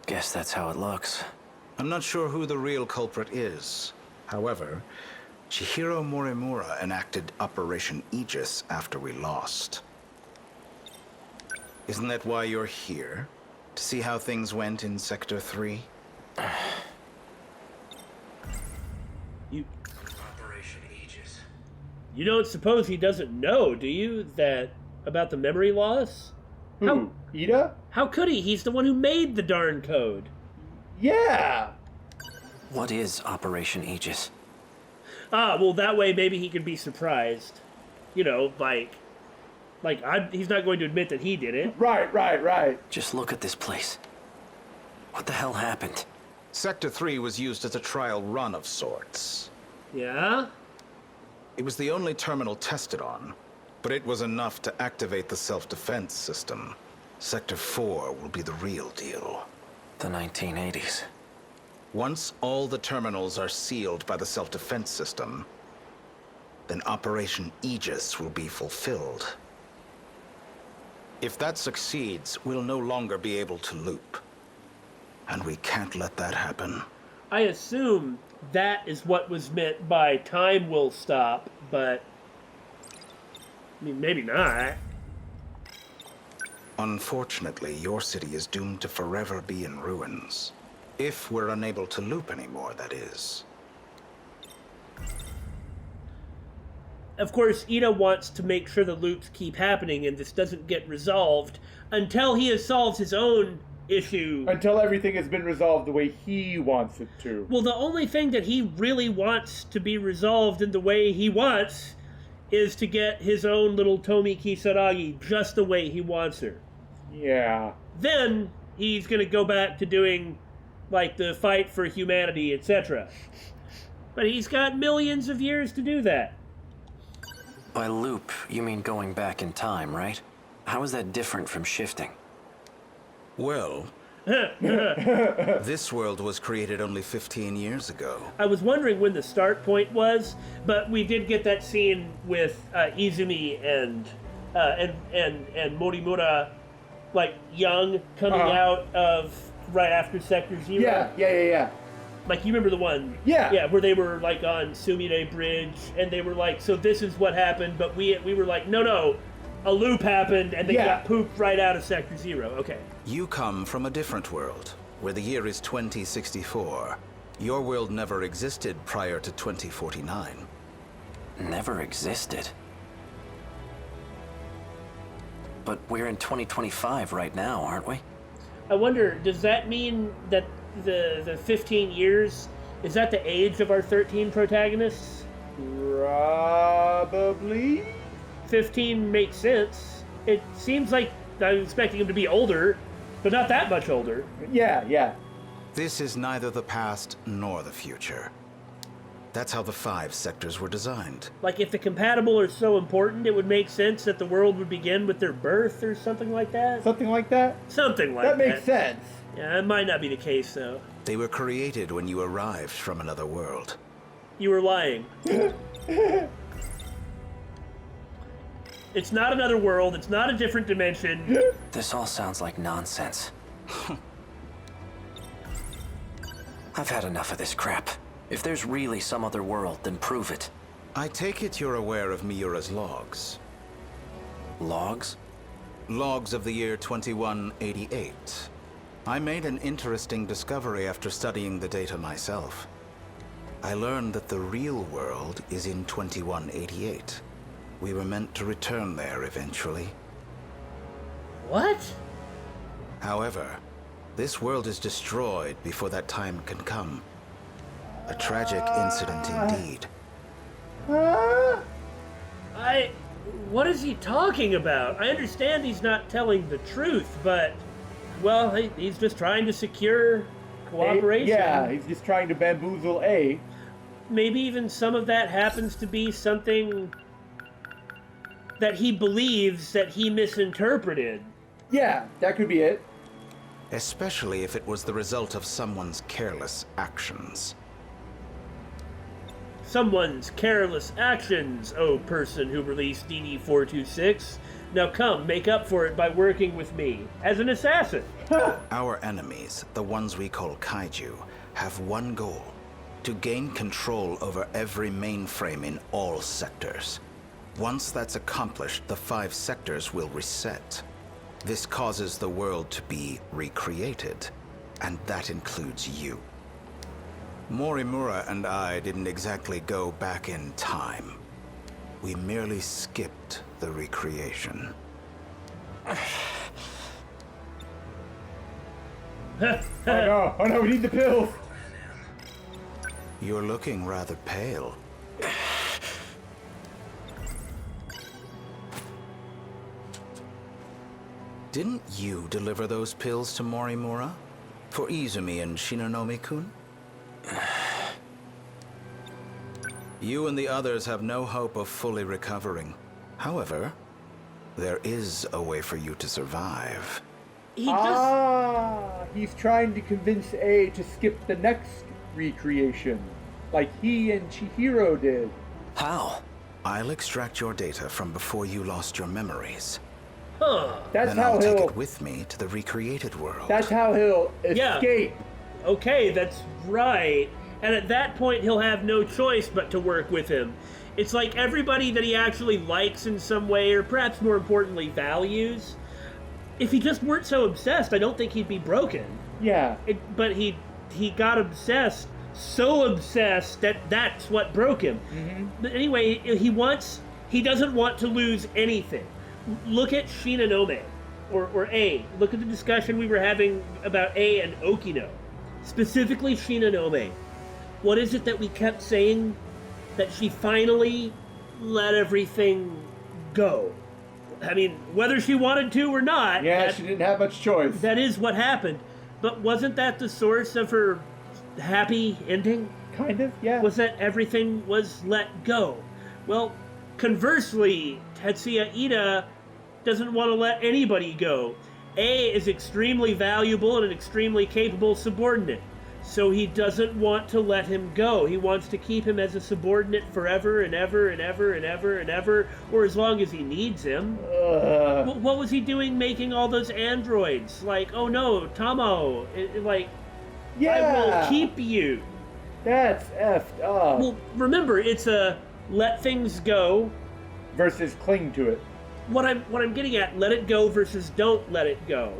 Guess that's how it looks. I'm not sure who the real culprit is. However, Chihiro Morimura enacted Operation Aegis after we lost. Isn't that why you're here? To see how things went in Sector 3? Operation Aegis. You don't suppose he doesn't know, do you, that about the memory loss? Who? Ida? How could he? He's the one who made the darn code. Yeah! What is Operation Aegis? Well, that way maybe he could be surprised. You know, he's not going to admit that he did it. Right. Just look at this place. What the hell happened? Sector 3 was used as a trial run of sorts. Yeah? It was the only terminal tested on, but it was enough to activate the self-defense system. Sector 4 will be the real deal. The 1980s. Once all the terminals are sealed by the self-defense system, then Operation Aegis will be fulfilled. If that succeeds, we'll no longer be able to loop. And we can't let that happen. I assume that is what was meant by time will stop, but I mean, maybe not. Unfortunately, your city is doomed to forever be in ruins. If we're unable to loop anymore, that is. Of course, Ida wants to make sure the loops keep happening and this doesn't get resolved until he has solved his own issue. Until everything has been resolved the way he wants it to. Well, the only thing that he really wants to be resolved in the way he wants is to get his own little Tomi Kisaragi just the way he wants her. Yeah. Then he's going to go back to doing, like, the fight for humanity, etc. But he's got millions of years to do that. By loop, you mean going back in time, right? How is that different from shifting? Well, this world was created only 15 years ago. I was wondering when the start point was, but we did get that scene with Izumi and Morimura, like young, coming out of right after Sector Zero. Yeah. Like, you remember the one? Yeah, where they were like on Sumire Bridge, and they were like, so this is what happened, but we were like, no, a loop happened, and they got pooped right out of Sector Zero. Okay. You come from a different world, where the year is 2064. Your world never existed prior to 2049. Never existed? But we're in 2025 right now, aren't we? I wonder, does that mean that the 15 years, is that the age of our 13 protagonists? Probably. 15 makes sense. It seems like I'm expecting him to be older, but not that much older. Yeah. This is neither the past nor the future. That's how the 5 sectors were designed. Like, if the compatible are so important, it would make sense that the world would begin with their birth or something like that? Something like that? Something like that. That makes sense. Yeah, it might not be the case, though. They were created when you arrived from another world. You were lying. It's not another world. It's not a different dimension. This all sounds like nonsense. I've had enough of this crap. If there's really some other world, then prove it. I take it you're aware of Miura's logs. Logs? Logs of the year 2188. I made an interesting discovery after studying the data myself. I learned that the real world is in 2188. We were meant to return there eventually. What? However, this world is destroyed before that time can come. A tragic incident indeed. What is he talking about? I understand he's not telling the truth, but, well, he's just trying to secure cooperation. Yeah, he's just trying to bamboozle A. Maybe even some of that happens to be something that he believes that he misinterpreted. Yeah, that could be it. Especially if it was the result of someone's careless actions. Someone's careless actions, oh person who released DD-426. Now come, make up for it by working with me, as an assassin. Our enemies, the ones we call Kaiju, have one goal: to gain control over every mainframe in all sectors. Once that's accomplished, the 5 sectors will reset. This causes the world to be recreated, and that includes you. Morimura and I didn't exactly go back in time. We merely skipped the recreation. Oh no, we need the pills! You're looking rather pale. Didn't you deliver those pills to Morimura? For Izumi and Shinonome-kun? You and the others have no hope of fully recovering. However, there is a way for you to survive. He's trying to convince A to skip the next recreation, like he and Chihiro did. How? I'll extract your data from before you lost your memories. Huh. That's then how I'll he'll take it with me to the recreated world. That's how he'll escape. Okay, that's right. And at that point, he'll have no choice but to work with him. It's like everybody that he actually likes in some way, or perhaps more importantly, values. If he just weren't so obsessed, I don't think he'd be broken. Yeah. But he got obsessed, so obsessed that that's what broke him. Mm-hmm. But anyway, he doesn't want to lose anything. Look at Shinonome, or A. Look at the discussion we were having about A and Okino. Specifically Shinonome. What is it that we kept saying? That she finally let everything go. I mean, whether she wanted to or not. Yeah, she didn't have much choice. That is what happened. But wasn't that the source of her happy ending? Kind of, yeah. Was that everything was let go? Well, conversely, Tetsuya Ida doesn't want to let anybody go. A is extremely valuable and an extremely capable subordinate, so he doesn't want to let him go. He wants to keep him as a subordinate forever and ever and ever and ever and ever, or as long as he needs him. What was he doing making all those androids? Like, oh no, Tomo, I will keep you. That's effed up. Well, remember, it's a let things go versus cling to it. What I'm getting at, let it go versus don't let it go.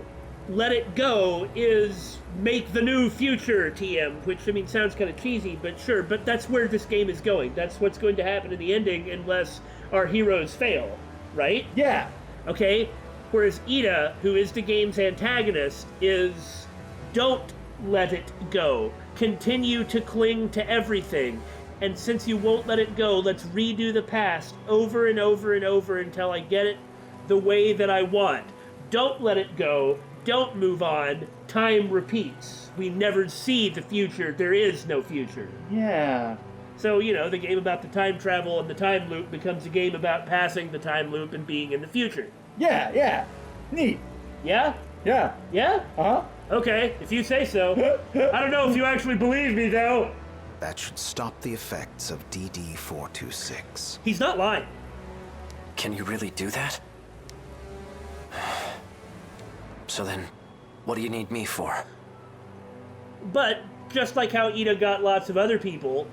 Let it go is make the new future, TM, which, I mean, sounds kind of cheesy, but sure, but that's where this game is going. That's what's going to happen in the ending unless our heroes fail, right? Yeah. Okay? Whereas Ida, who is the game's antagonist, is don't let it go. Continue to cling to everything. And since you won't let it go, let's redo the past over and over and over until I get it the way that I want. Don't let it go. Don't move on. Time repeats. We never see the future. There is no future. Yeah. So, you know, the game about the time travel and the time loop becomes a game about passing the time loop and being in the future. Yeah. Neat. Yeah? Yeah. Yeah? Uh-huh. Okay, if you say so. I don't know if you actually believe me, though. That should stop the effects of DD-426. He's not lying. Can you really do that? So then, what do you need me for? But, just like how Ida got lots of other people,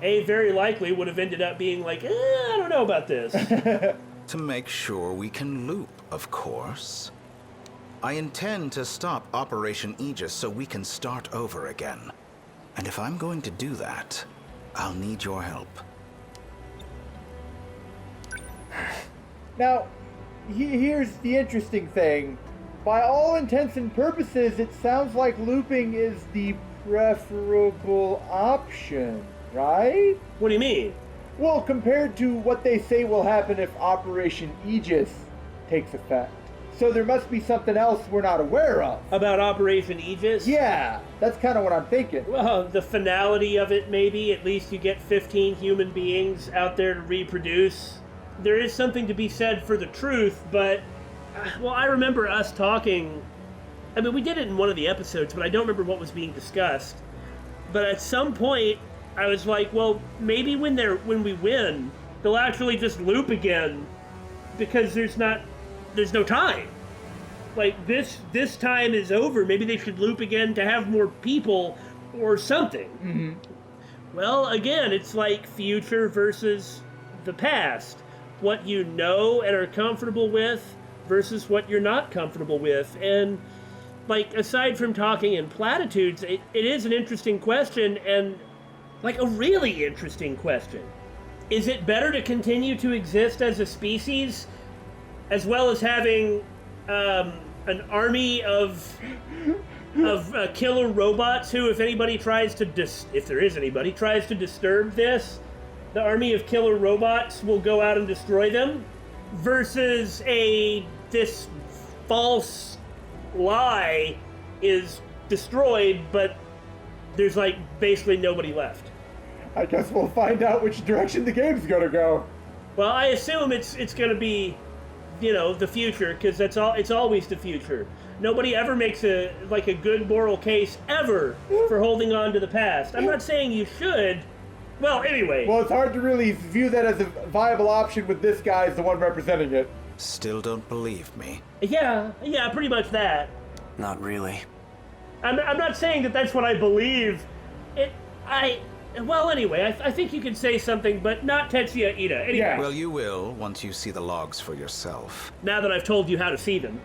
A very likely would have ended up being like, I don't know about this. To make sure we can loop, of course. I intend to stop Operation Aegis so we can start over again. And if I'm going to do that, I'll need your help. Now, here's the interesting thing. By all intents and purposes, it sounds like looping is the preferable option, right? What do you mean? Well, compared to what they say will happen if Operation Aegis takes effect. So there must be something else we're not aware of. About Operation Aegis? Yeah, that's kind of what I'm thinking. Well, the finality of it, maybe. At least you get 15 human beings out there to reproduce. There is something to be said for the truth, but... Well, I remember us talking... I mean, we did it in one of the episodes, but I don't remember what was being discussed. But at some point, I was like, well, maybe when we win, they'll actually just loop again. Because there's no time. Like, this time is over. Maybe they should loop again to have more people or something. Mm-hmm. Well, again, it's like future versus the past. What you know and are comfortable with versus what you're not comfortable with. And, like, aside from talking in platitudes, it is an interesting question, and, like, a really interesting question. Is it better to continue to exist as a species as well as having an army of killer robots who, if anybody tries to if there is anybody tries to disturb this, the army of killer robots will go out and destroy them, versus this false lie is destroyed, but there's like basically nobody left. I guess we'll find out which direction the game's gonna go. Well, I assume it's gonna be, you know, the future, because it's always the future. Nobody ever makes a good moral case ever for holding on to the past. I'm not saying you should. Well, anyway. Well, it's hard to really view that as a viable option with this guy as the one representing it. Still don't believe me? Yeah, pretty much that. Not really. I'm not saying that that's what I believe. Well, anyway, I think you can say something, but not Tetsuya Ida. Anyway. Yeah. Well, you will once you see the logs for yourself. Now that I've told you how to see them.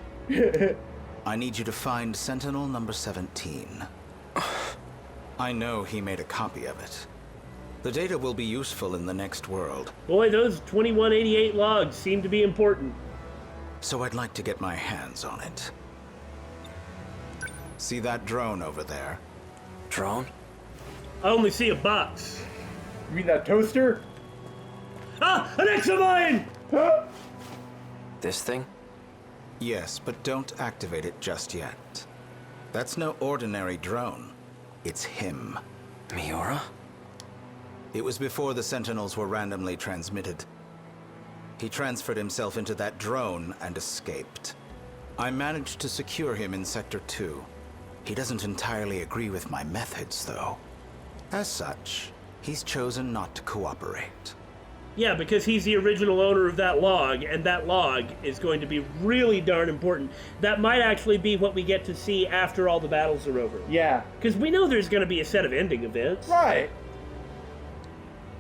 I need you to find Sentinel number 17. I know he made a copy of it. The data will be useful in the next world. Boy, those 2188 logs seem to be important. So I'd like to get my hands on it. See that drone over there? Drone? I only see a box. You mean that toaster? Ah! An examine! Huh? This thing? Yes, but don't activate it just yet. That's no ordinary drone. It's him. Miura? It was before the Sentinels were randomly transmitted. He transferred himself into that drone and escaped. I managed to secure him in Sector 2. He doesn't entirely agree with my methods, though. As such, he's chosen not to cooperate. Yeah, because he's the original owner of that log, and that log is going to be really darn important. That might actually be what we get to see after all the battles are over. Yeah. Because we know there's going to be a set of ending events. Right.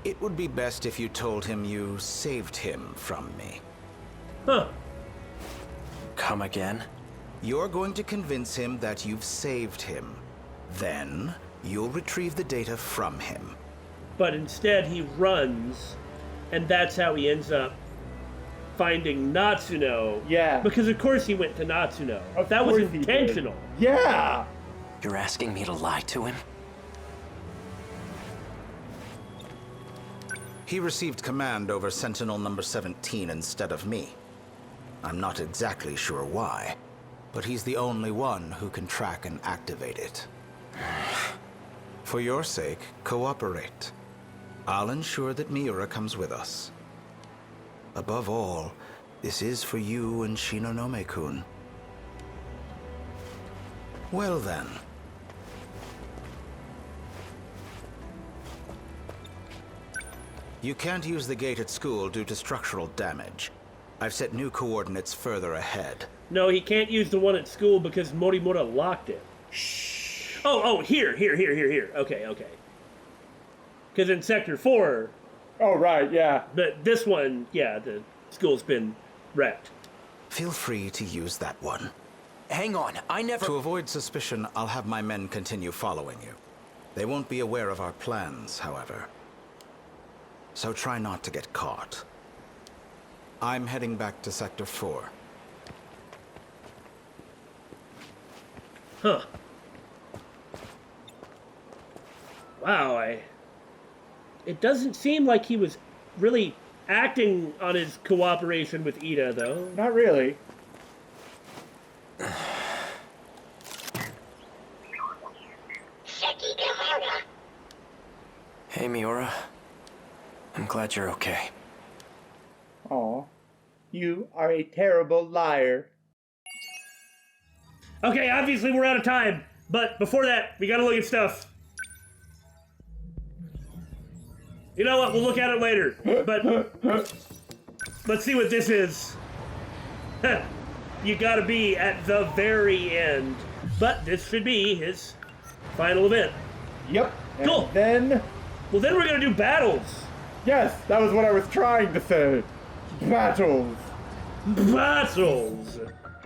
It would be best if you told him you saved him from me. Huh. Come again? You're going to convince him that you've saved him. Then, you'll retrieve the data from him. But instead he runs, and that's how he ends up finding Natsuno. Yeah. Because of course he went to Natsuno. Of that was course he did. intentional. Yeah. You're asking me to lie to him? He received command over Sentinel number 17 instead of me. I'm not exactly sure why, but he's the only one who can track and activate it. For your sake, cooperate. I'll ensure that Miura comes with us. Above all, this is for you and Shinonome-kun. Well then. You can't use the gate at school due to structural damage. I've set new coordinates further ahead. No, he can't use the one at school because Morimura locked it. Shh. Oh, here. Okay. Because in Sector 4... Oh, right, yeah. But this one, yeah, the school's been wrecked. Feel free to use that one. Hang on, I never... To avoid suspicion, I'll have my men continue following you. They won't be aware of our plans, however. So try not to get caught. I'm heading back to Sector 4. Huh. Wow, It doesn't seem like he was really acting on his cooperation with Ida, though. Not really. Hey, Miura. I'm glad you're okay. Aw. You are a terrible liar. Okay, obviously we're out of time. But before that, we gotta look at stuff. You know what? We'll look at it later. But let's see what this is. You gotta be at the very end. But this should be his final event. Yep. Cool. And then... Well, then we're gonna do battles. Yes, that was what I was trying to say. Battles. Battles.